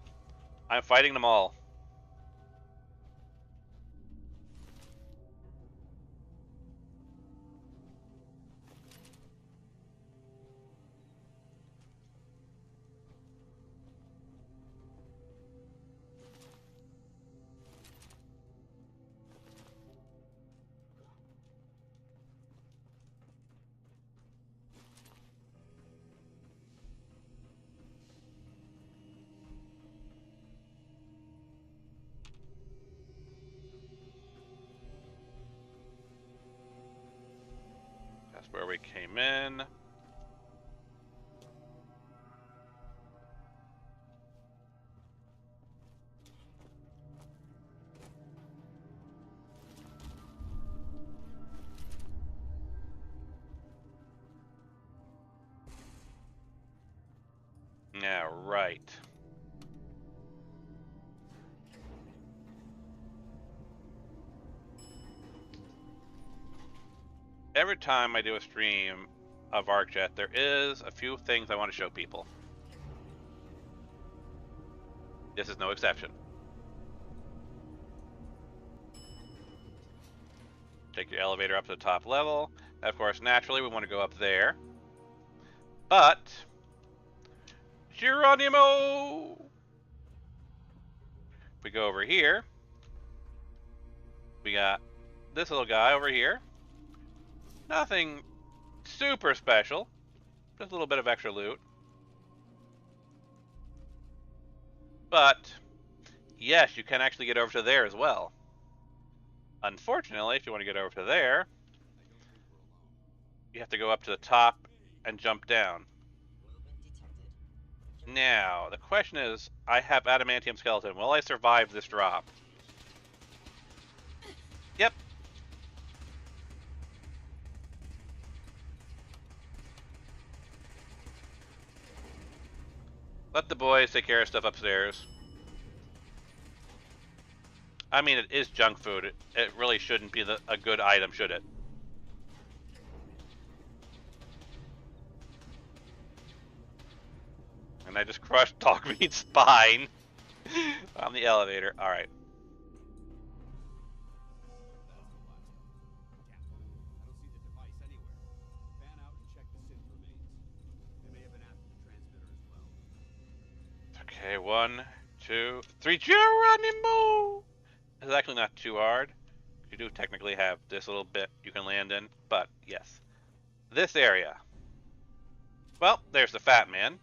[SPEAKER 1] I'm fighting them all. That's where we came in. Yeah, right. every time I do a stream of arcJet, there is a few things I want to show people. This is no exception. Take your elevator up to the top level. Of course, naturally, we want to go up there. But Geronimo! We go over here. We got this little guy over here. Nothing super special. Just a little bit of extra loot. But yes, you can actually get over to there as well. Unfortunately, if you want to get over to there, you have to go up to the top and jump down. Now, the question is, I have adamantium skeleton. Will I survive this drop? Yep. Let the boys take care of stuff upstairs. I mean, it is junk food. It really shouldn't be a good item, should it? And I just crushed dog meat's spine on the elevator. All right. Okay, 1, 2, 3. Geronimo! It's actually not too hard. You do technically have this little bit you can land in, but yes. This area. Well, there's the fat man.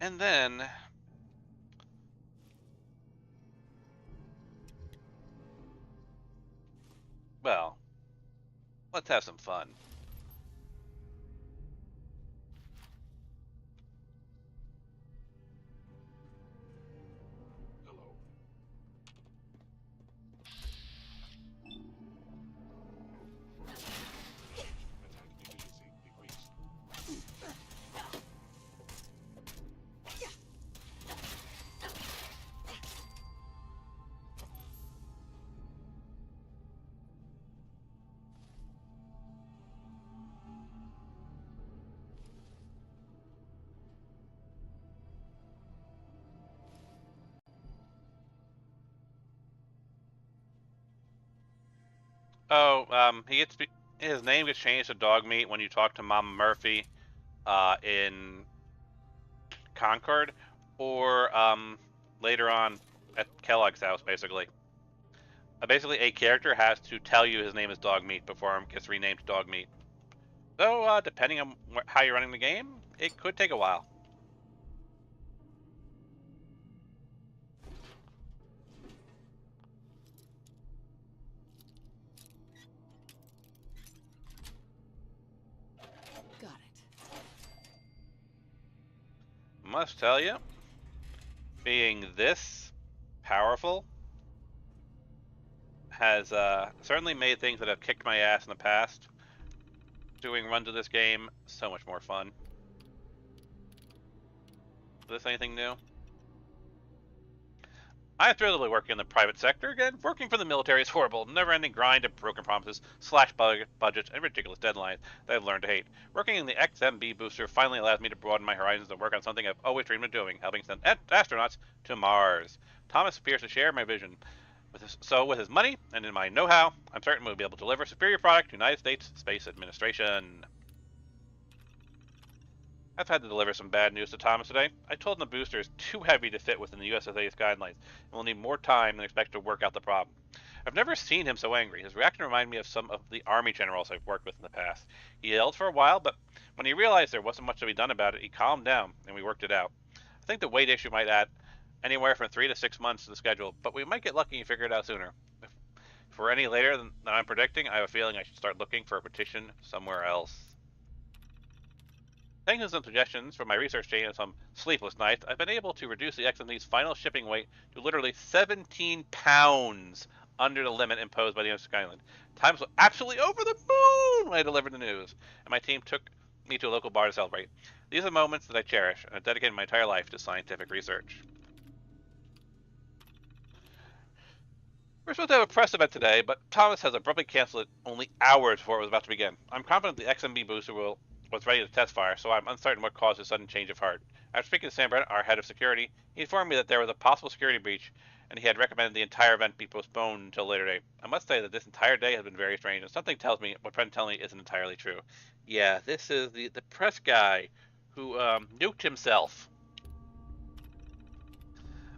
[SPEAKER 1] And then well, let's have some fun. Oh, his name gets changed to Dog Meat when you talk to Mama Murphy in Concord, or later on at Kellogg's house, basically. Basically, a character has to tell you his name is Dog Meat before it gets renamed to Dog Meat. So, depending on how you're running the game, it could take a while.
[SPEAKER 6] Got it.
[SPEAKER 1] Must tell you, being this powerful has certainly made things that have kicked my ass in the past doing runs of this game so much more fun. Is this anything new? I'm thrilled to be working in the private sector again. Working for the military is horrible. Never-ending grind of broken promises, slash budgets, and ridiculous deadlines that I've learned to hate. Working in the XMB booster finally allows me to broaden my horizons and work on something I've always dreamed of doing, helping send astronauts to Mars. Thomas appears to share my vision. With his money and in my know-how, I'm certain we'll be able to deliver superior product to United States Space Administration. I've had to deliver some bad news to Thomas today. I told him the booster is too heavy to fit within the USSA's guidelines, and will need more time than expected to work out the problem. I've never seen him so angry. His reaction reminded me of some of the Army generals I've worked with in the past. He yelled for a while, but when he realized there wasn't much to be done about it, he calmed down, and we worked it out. I think the weight issue might add anywhere from 3 to 6 months to the schedule, but we might get lucky and figure it out sooner. If we're any later than I'm predicting, I have a feeling I should start looking for a petition somewhere else. Thanks to some suggestions from my research team and some sleepless nights, I've been able to reduce the XMD's final shipping weight to literally 17 pounds under the limit imposed by the US Skyland. Times were absolutely over the moon when I delivered the news, and my team took me to a local bar to celebrate. These are moments that I cherish, and I've dedicated my entire life to scientific research. We're supposed to have a press event today, but Thomas has abruptly canceled it only hours before it was about to begin. I'm confident the XMB booster was ready to test fire, so I'm uncertain what caused his sudden change of heart. After speaking to Sam Brennett, our head of security, he informed me that there was a possible security breach, and he had recommended the entire event be postponed until later date. I must say that this entire day has been very strange, and something tells me what Brent telling me isn't entirely true. Yeah, this is the press guy who nuked himself.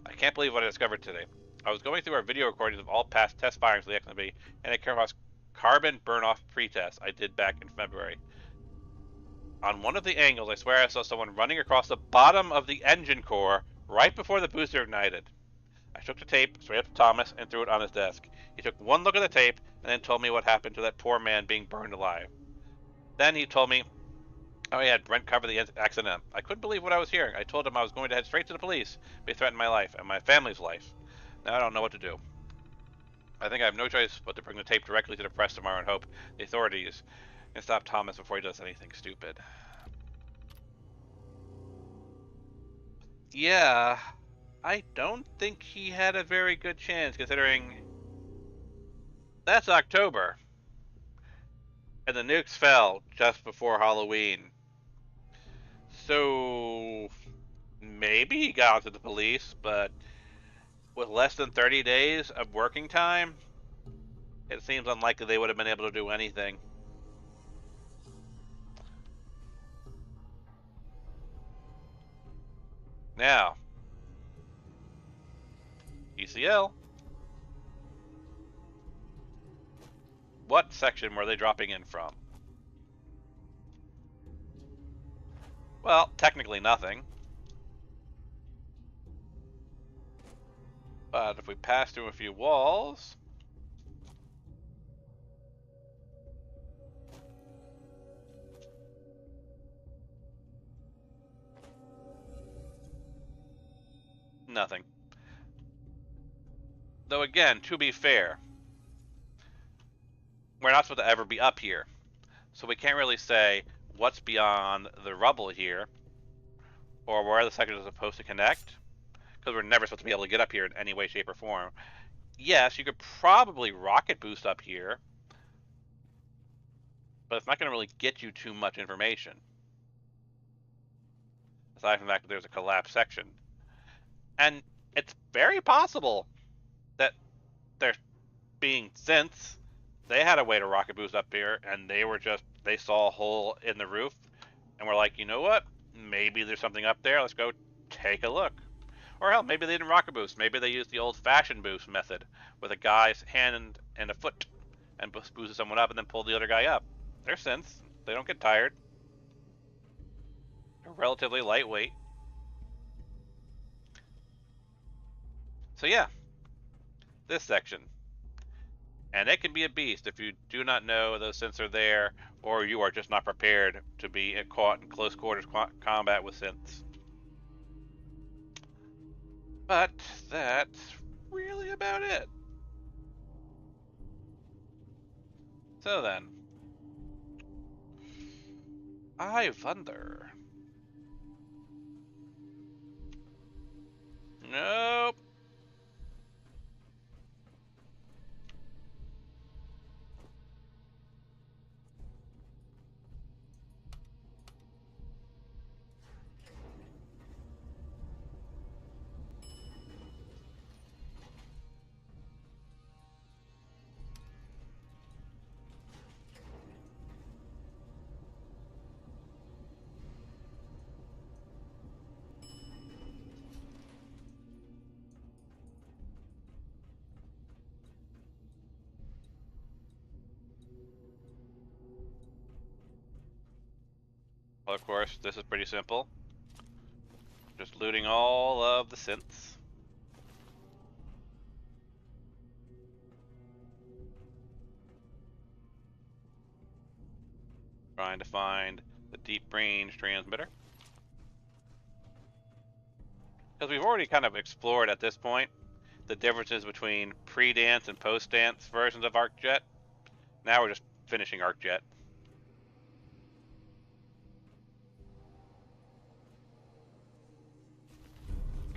[SPEAKER 1] I can't believe what I discovered today. I was going through our video recordings of all past test firings of the XMB, and I came across carbon burn-off pretest I did back in February. On one of the angles, I swear I saw someone running across the bottom of the engine core right before the booster ignited. I took the tape straight up to Thomas and threw it on his desk. He took one look at the tape and then told me what happened to that poor man being burned alive. Then he told me how he had Brent cover the accident. I couldn't believe what I was hearing. I told him I was going to head straight to the police, but he threatened my life and my family's life. Now I don't know what to do. I think I have no choice but to bring the tape directly to the press tomorrow and hope the authorities can stop Thomas before he does anything stupid. Yeah, I don't think he had a very good chance considering that's October. And the nukes fell just before Halloween. So maybe he got onto the police, but with less than 30 days of working time, it seems unlikely they would have been able to do anything. Now, ECL. What section were they dropping in from? Well, technically nothing. But if we pass through a few walls... nothing. Though again, to be fair, we're not supposed to ever be up here. So we can't really say what's beyond the rubble here, or where the sections are supposed to connect, because we're never supposed to be able to get up here in any way, shape, or form. Yes, you could probably rocket boost up here, but it's not going to really get you too much information. Aside from the fact that there's a collapsed section. And it's very possible that they're being synths. They had a way to rocket boost up here, and they saw a hole in the roof, and were like, you know what? Maybe there's something up there. Let's go take a look. Or hell, maybe they didn't rocket boost. Maybe they used the old-fashioned boost method, with a guy's hand and a foot, and boosted someone up and then pulled the other guy up. They're synths. They don't get tired. They're relatively lightweight. So yeah, this section. And it can be a beast if you do not know those synths are there, or you are just not prepared to be caught in close quarters combat with synths. But that's really about it. So then, I wonder. Nope. Well, of course, this is pretty simple. Just looting all of the synths. Trying to find the deep range transmitter. Because we've already kind of explored at this point the differences between pre-dance and post-dance versions of arcJet. Now we're just finishing arcJet.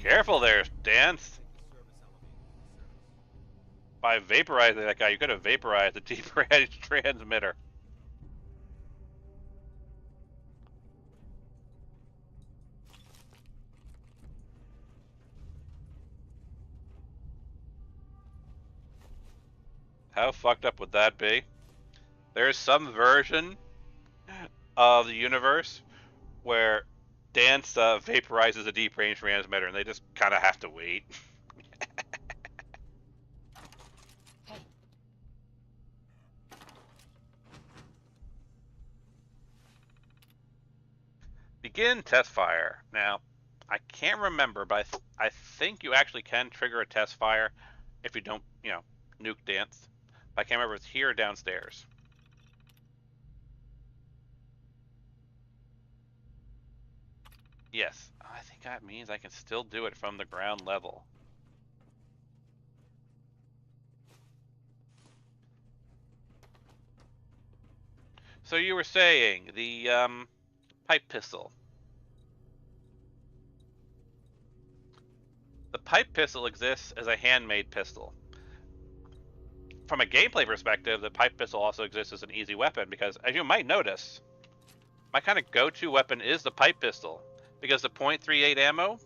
[SPEAKER 1] Careful there, Dance. By vaporizing that guy, you could have vaporized the deep-range transmitter. How fucked up would that be? There's some version of the universe where Danse vaporizes a deep range transmitter, and they just kind of have to wait.
[SPEAKER 6] Hey.
[SPEAKER 1] Begin test fire. Now, I can't remember, but I think you actually can trigger a test fire if you don't, nuke Danse. I can't remember if it's here or downstairs. Yes, I think that means I can still do it from the ground level. So you were saying the pipe pistol. The pipe pistol exists as a handmade pistol. From a gameplay perspective, the pipe pistol also exists as an easy weapon because, as you might notice, my kind of go-to weapon is the pipe pistol because the .38 ammo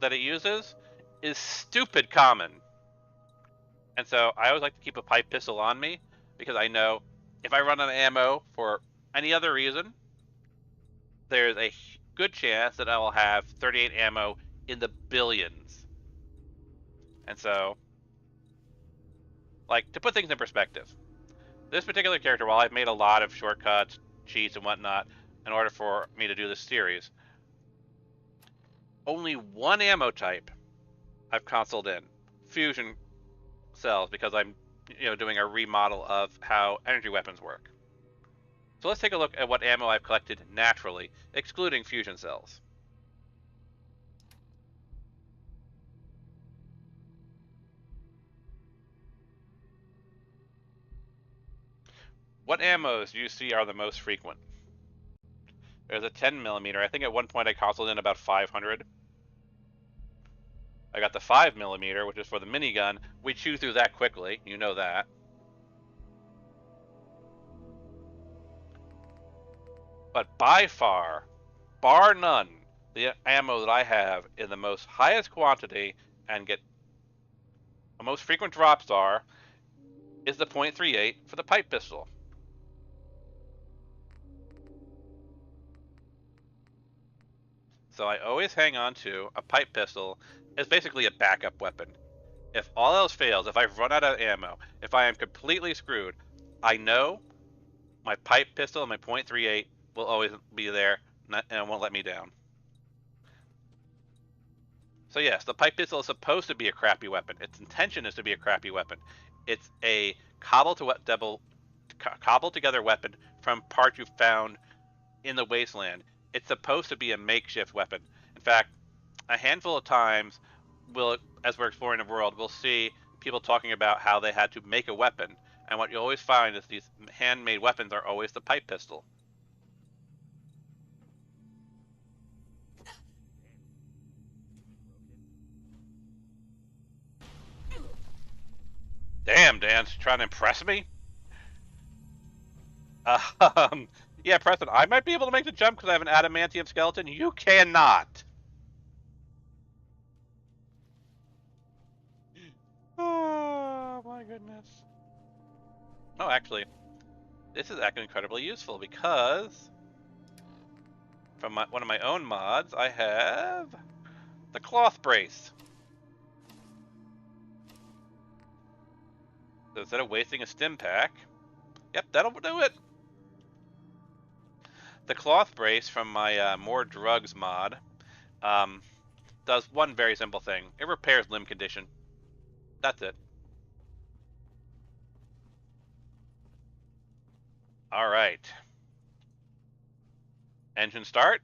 [SPEAKER 1] that it uses is stupid common. And so I always like to keep a pipe pistol on me because I know if I run out of ammo for any other reason, there's a good chance that I will have 38 ammo in the billions. And so, like, to put things in perspective, this particular character, while I've made a lot of shortcuts, cheats, and whatnot in order for me to do this series, only one ammo type I've consoled in, fusion cells, because I'm doing a remodel of how energy weapons work. So let's take a look at what ammo I've collected naturally, excluding fusion cells. What ammos do you see are the most frequent? There's a 10mm. I think at one point I consoled in about 500. I got the 5mm, which is for the minigun. We chew through that quickly, you know that. But by far, bar none, the ammo that I have in the most highest quantity and get the most frequent drops is the .38 for the pipe pistol. So I always hang on to a pipe pistol as basically a backup weapon. If all else fails, if I've run out of ammo, if I am completely screwed, I know my pipe pistol and my .38 will always be there and it won't let me down. So yes, the pipe pistol is supposed to be a crappy weapon. Its intention is to be a crappy weapon. It's a cobbled together weapon from parts you found in the wasteland. It's supposed to be a makeshift weapon. In fact, a handful of times, as we're exploring the world, we'll see people talking about how they had to make a weapon. And what you always find is these handmade weapons are always the pipe pistol. Damn, Dan's trying to impress me? Yeah, Preston, I might be able to make the jump because I have an adamantium skeleton. You cannot. Oh, my goodness. No, actually, this is actually incredibly useful because from one of my own mods, I have the cloth brace. So instead of wasting a stim pack, yep, that'll do it. The cloth brace from my More Drugs mod does one very simple thing. It repairs limb condition. That's it. All right. Engine start.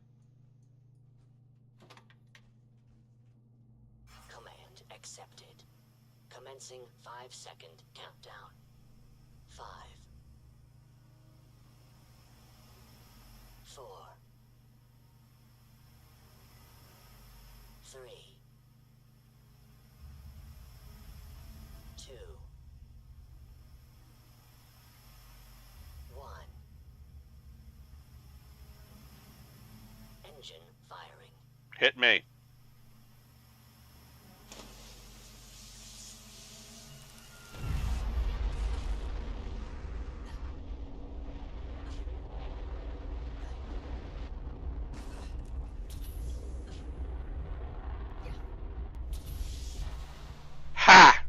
[SPEAKER 10] Command accepted. Commencing 5-second countdown. 5, 4, 3, 2, Engine firing.
[SPEAKER 1] Hit me. Ha!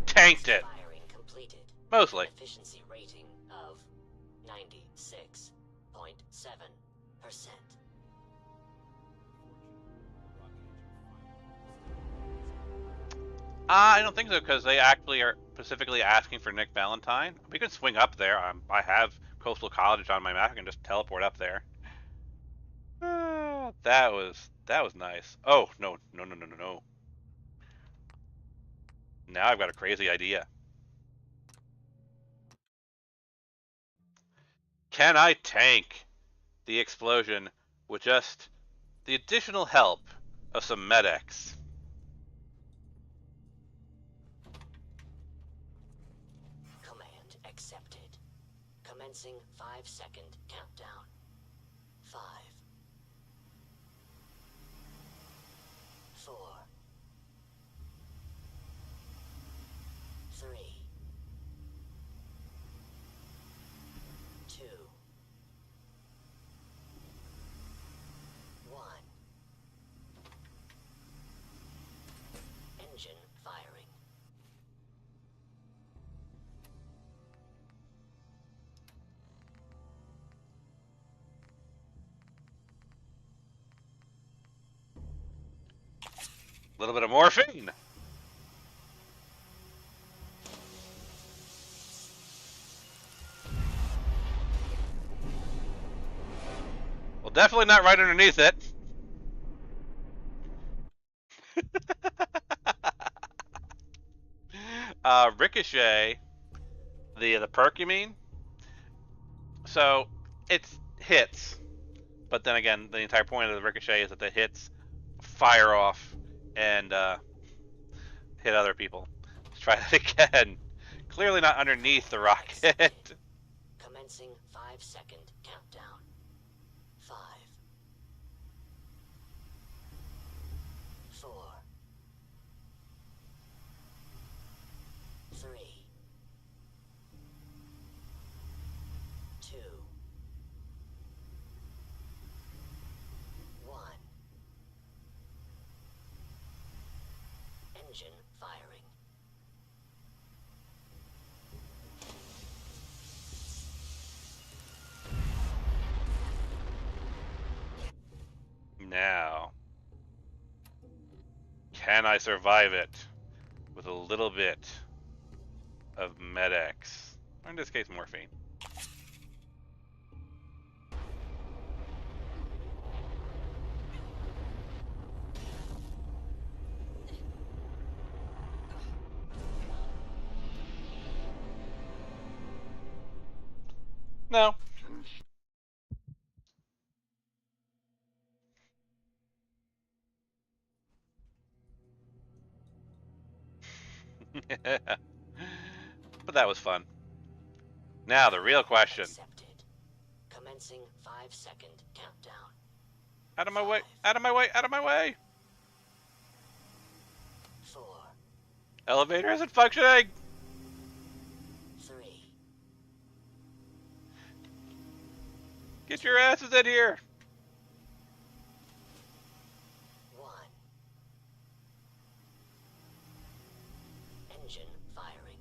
[SPEAKER 1] Tanked it.
[SPEAKER 10] Firing completed.
[SPEAKER 1] Mostly.
[SPEAKER 10] Efficiency rating of 96.7%.
[SPEAKER 1] I don't think so, because they actually are specifically asking for Nick Valentine. We can swing up there. I have Coastal College on my map. I can just teleport up there. That was nice. Oh no no no no no no! Now I've got a crazy idea. Can I tank the explosion with just the additional help of some medics?
[SPEAKER 10] Command accepted. Commencing 5-second countdown. 5, 4, 3, 2, 1. Engine firing.
[SPEAKER 1] A little bit of morphine. Well, definitely not right underneath it. Ricochet, the perk you mean? So it's hits, but then again, the entire point of the ricochet is that the hits fire off and hit other people. Let's try that again. Clearly not underneath the rocket.
[SPEAKER 10] Commencing 5-second countdown. 5, 4, 3, 2, 1. Engine firing.
[SPEAKER 1] Now, can I survive it with a little bit of Med-X? Or in this case, morphine. No. But that was fun. Now the real question.
[SPEAKER 10] Accepted. Commencing 5-second countdown.
[SPEAKER 1] Out of my way! Out of my way! Out of my way!
[SPEAKER 10] 4,
[SPEAKER 1] Elevator isn't functioning!
[SPEAKER 10] 3,
[SPEAKER 1] Get your asses in here!
[SPEAKER 10] 1. Engine firing.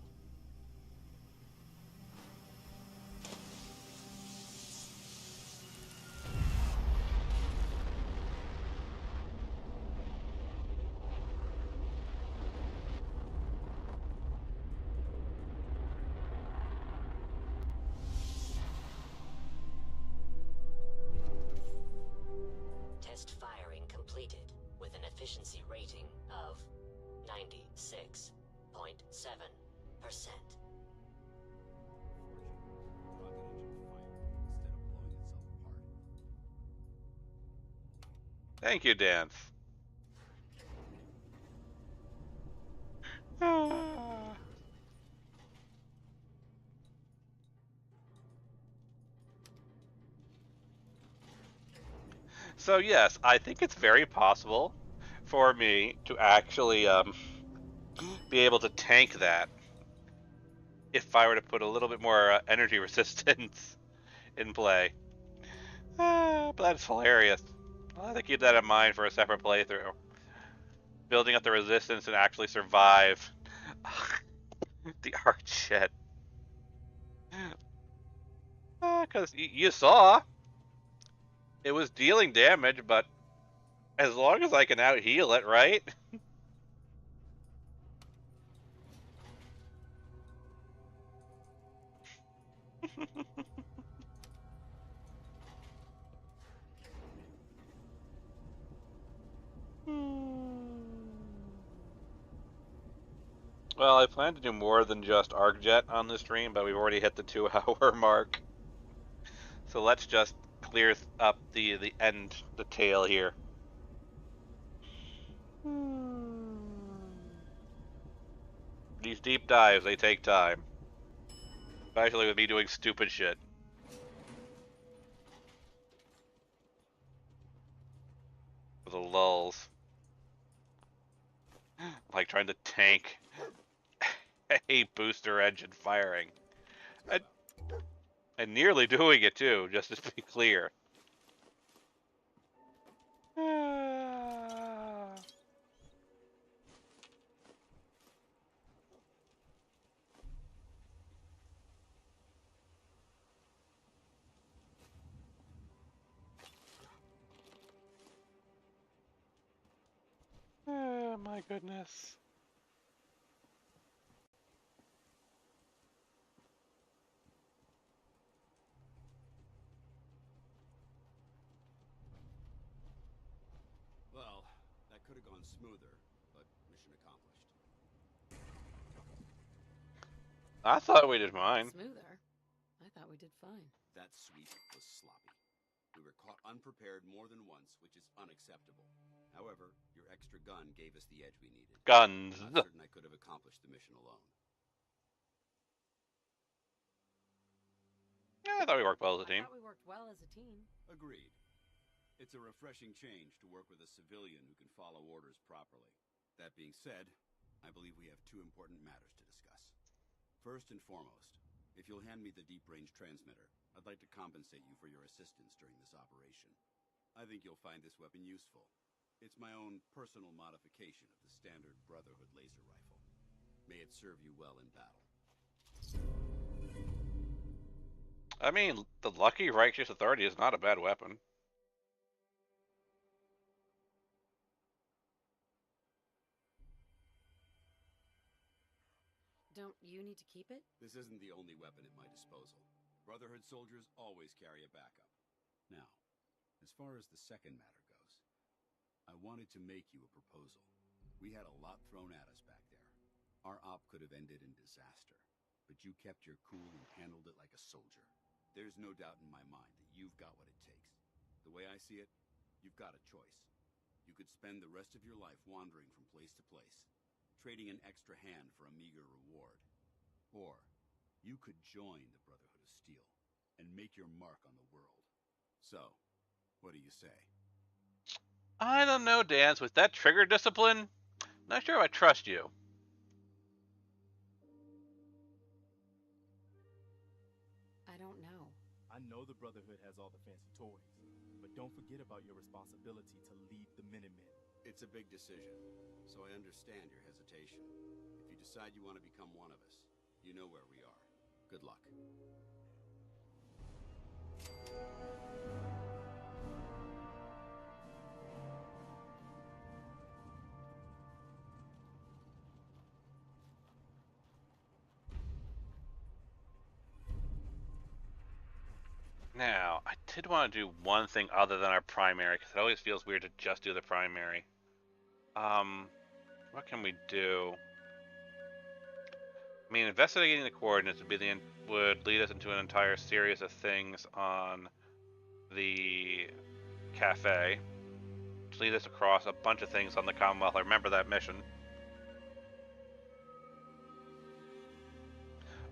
[SPEAKER 10] Test firing completed with an efficiency rating of 96.7%.
[SPEAKER 1] Thank you, Dance. So yes, I think it's very possible for me to actually be able to tank that if I were to put a little bit more energy resistance in play. But that's hilarious. I'll have to keep that in mind for a separate playthrough. Building up the resistance and actually survive the arcJet. Because you saw it was dealing damage, but as long as I can out heal it, right? Well, I plan to do more than just arcJet on this stream, but we've already hit the 2 hour mark. So let's just clear up the end, the tail here. These deep dives, they take time. Especially with me doing stupid shit. For the lulls. Like trying to tank a booster engine firing. And nearly doing it too, just to be clear. Oh my goodness.
[SPEAKER 3] Well, that could have gone smoother, but mission accomplished.
[SPEAKER 1] I thought we did fine.
[SPEAKER 2] Smoother? I thought we did fine.
[SPEAKER 3] That sweep was sloppy. We were caught unprepared more than once, which is unacceptable. However, your extra gun gave us the edge we needed.
[SPEAKER 1] Guns.
[SPEAKER 3] I'm not certain I could have accomplished the mission alone.
[SPEAKER 1] Yeah, I thought we worked well as a team.
[SPEAKER 2] I thought we worked well as a team.
[SPEAKER 3] Agreed. It's a refreshing change to work with a civilian who can follow orders properly. That being said, I believe we have 2 important matters to discuss. First and foremost, if you'll hand me the deep-range transmitter, I'd like to compensate you for your assistance during this operation. I think you'll find this weapon useful. It's my own personal modification of the standard Brotherhood laser rifle. May it serve you well in battle.
[SPEAKER 1] I mean, the Lucky Righteous Authority is not a bad weapon.
[SPEAKER 2] Don't you need to keep it?
[SPEAKER 3] This isn't the only weapon at my disposal. Brotherhood soldiers always carry a backup. Now, as far as the second matter goes, I wanted to make you a proposal. We had a lot thrown at us back there. Our op could have ended in disaster, but you kept your cool and handled it like a soldier. There's no doubt in my mind that you've got what it takes. The way I see it, you've got a choice. You could spend the rest of your life wandering from place to place, trading an extra hand for a meager reward. Or, you could join the Brotherhood of Steel and make your mark on the world. So, what do you say?
[SPEAKER 1] I don't know, Dance. With that trigger discipline, not sure if I trust you.
[SPEAKER 2] I don't know.
[SPEAKER 11] I know the Brotherhood has all the fancy toys, but don't forget about your responsibility to lead the Minutemen.
[SPEAKER 3] It's a big decision, so I understand your hesitation. If you decide you want to become one of us, you know where we are. Good luck.
[SPEAKER 1] Now, I did want to do one thing other than our primary, because it always feels weird to just do the primary. What can we do? I mean, investigating the coordinates would lead us into an entire series of things on the cafe, to lead us across a bunch of things on the Commonwealth. I remember that mission.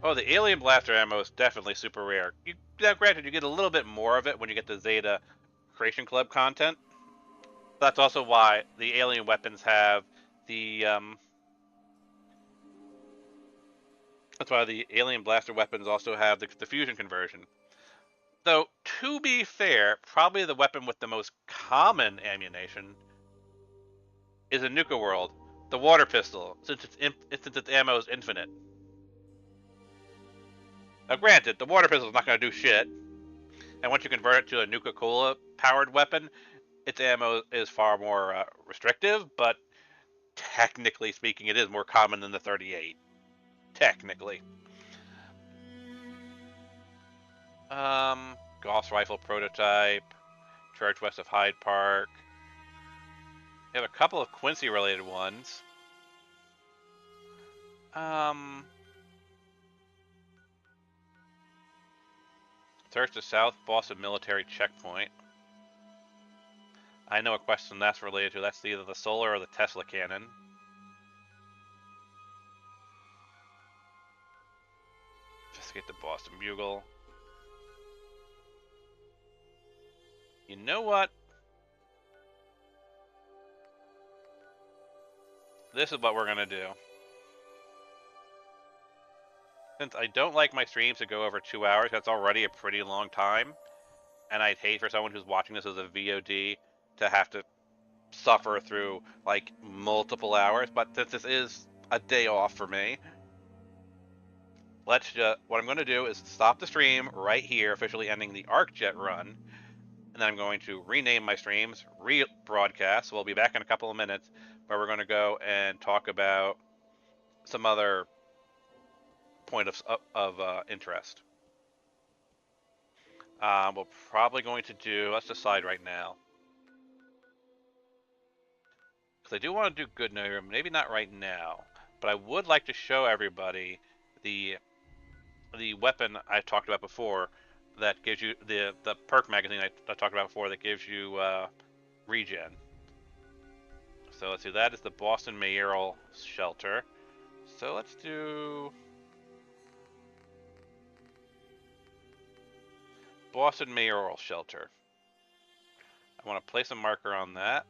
[SPEAKER 1] Oh, the alien blaster ammo is definitely super rare. Now, granted, you get a little bit more of it when you get the Zeta Creation Club content. That's also why the alien weapons have the that's why the alien blaster weapons also have the fusion conversion. Though, to be fair, probably the weapon with the most common ammunition is in Nuka World, the water pistol, since its ammo is infinite. Now, granted, the water pistol is not going to do shit, and once you convert it to a Nuka-Cola powered weapon, its ammo is far more restrictive, but technically speaking, it is more common than the 38. Technically. Gauss rifle prototype, church west of Hyde Park. We have a couple of Quincy related ones. Search the South Boston Military Checkpoint. I know a question that's related to. That's either the solar or the Tesla cannon. Investigate the Boston Bugle. You know what? This is what we're gonna do. Since I don't like my streams to go over 2 hours, that's already a pretty long time. And I'd hate for someone who's watching this as a VOD to have to suffer through like multiple hours. But since this is a day off for me, what I'm going to do is stop the stream right here, officially ending the arcJet run. And then I'm going to rename my streams, rebroadcast. So we'll be back in a couple of minutes, where we're going to go and talk about some other point of interest. We're probably going to do, let's decide right now. Because I do want to do good news, maybe not right now, but I would like to show everybody the weapon I talked about before that gives you the perk magazine I talked about before that gives you regen. So let's see, that is the Boston Mayoral Shelter. So let's do Boston Mayoral Shelter. I want to place a marker on that.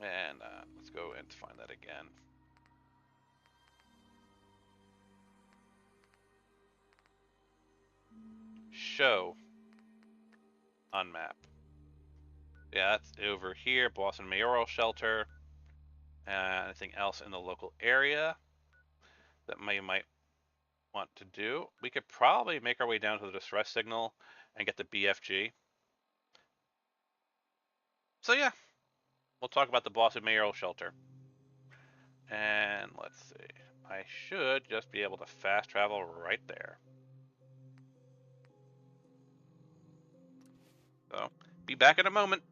[SPEAKER 1] And let's go and find that again. Show on map. Yeah, that's over here, Boston Mayoral Shelter. Anything else in the local area that you might want to do? We could probably make our way down to the distress signal and get the BFG. So yeah, we'll talk about the Boston Mayoral Shelter. And let's see, I should just be able to fast travel right there. So, be back in a moment.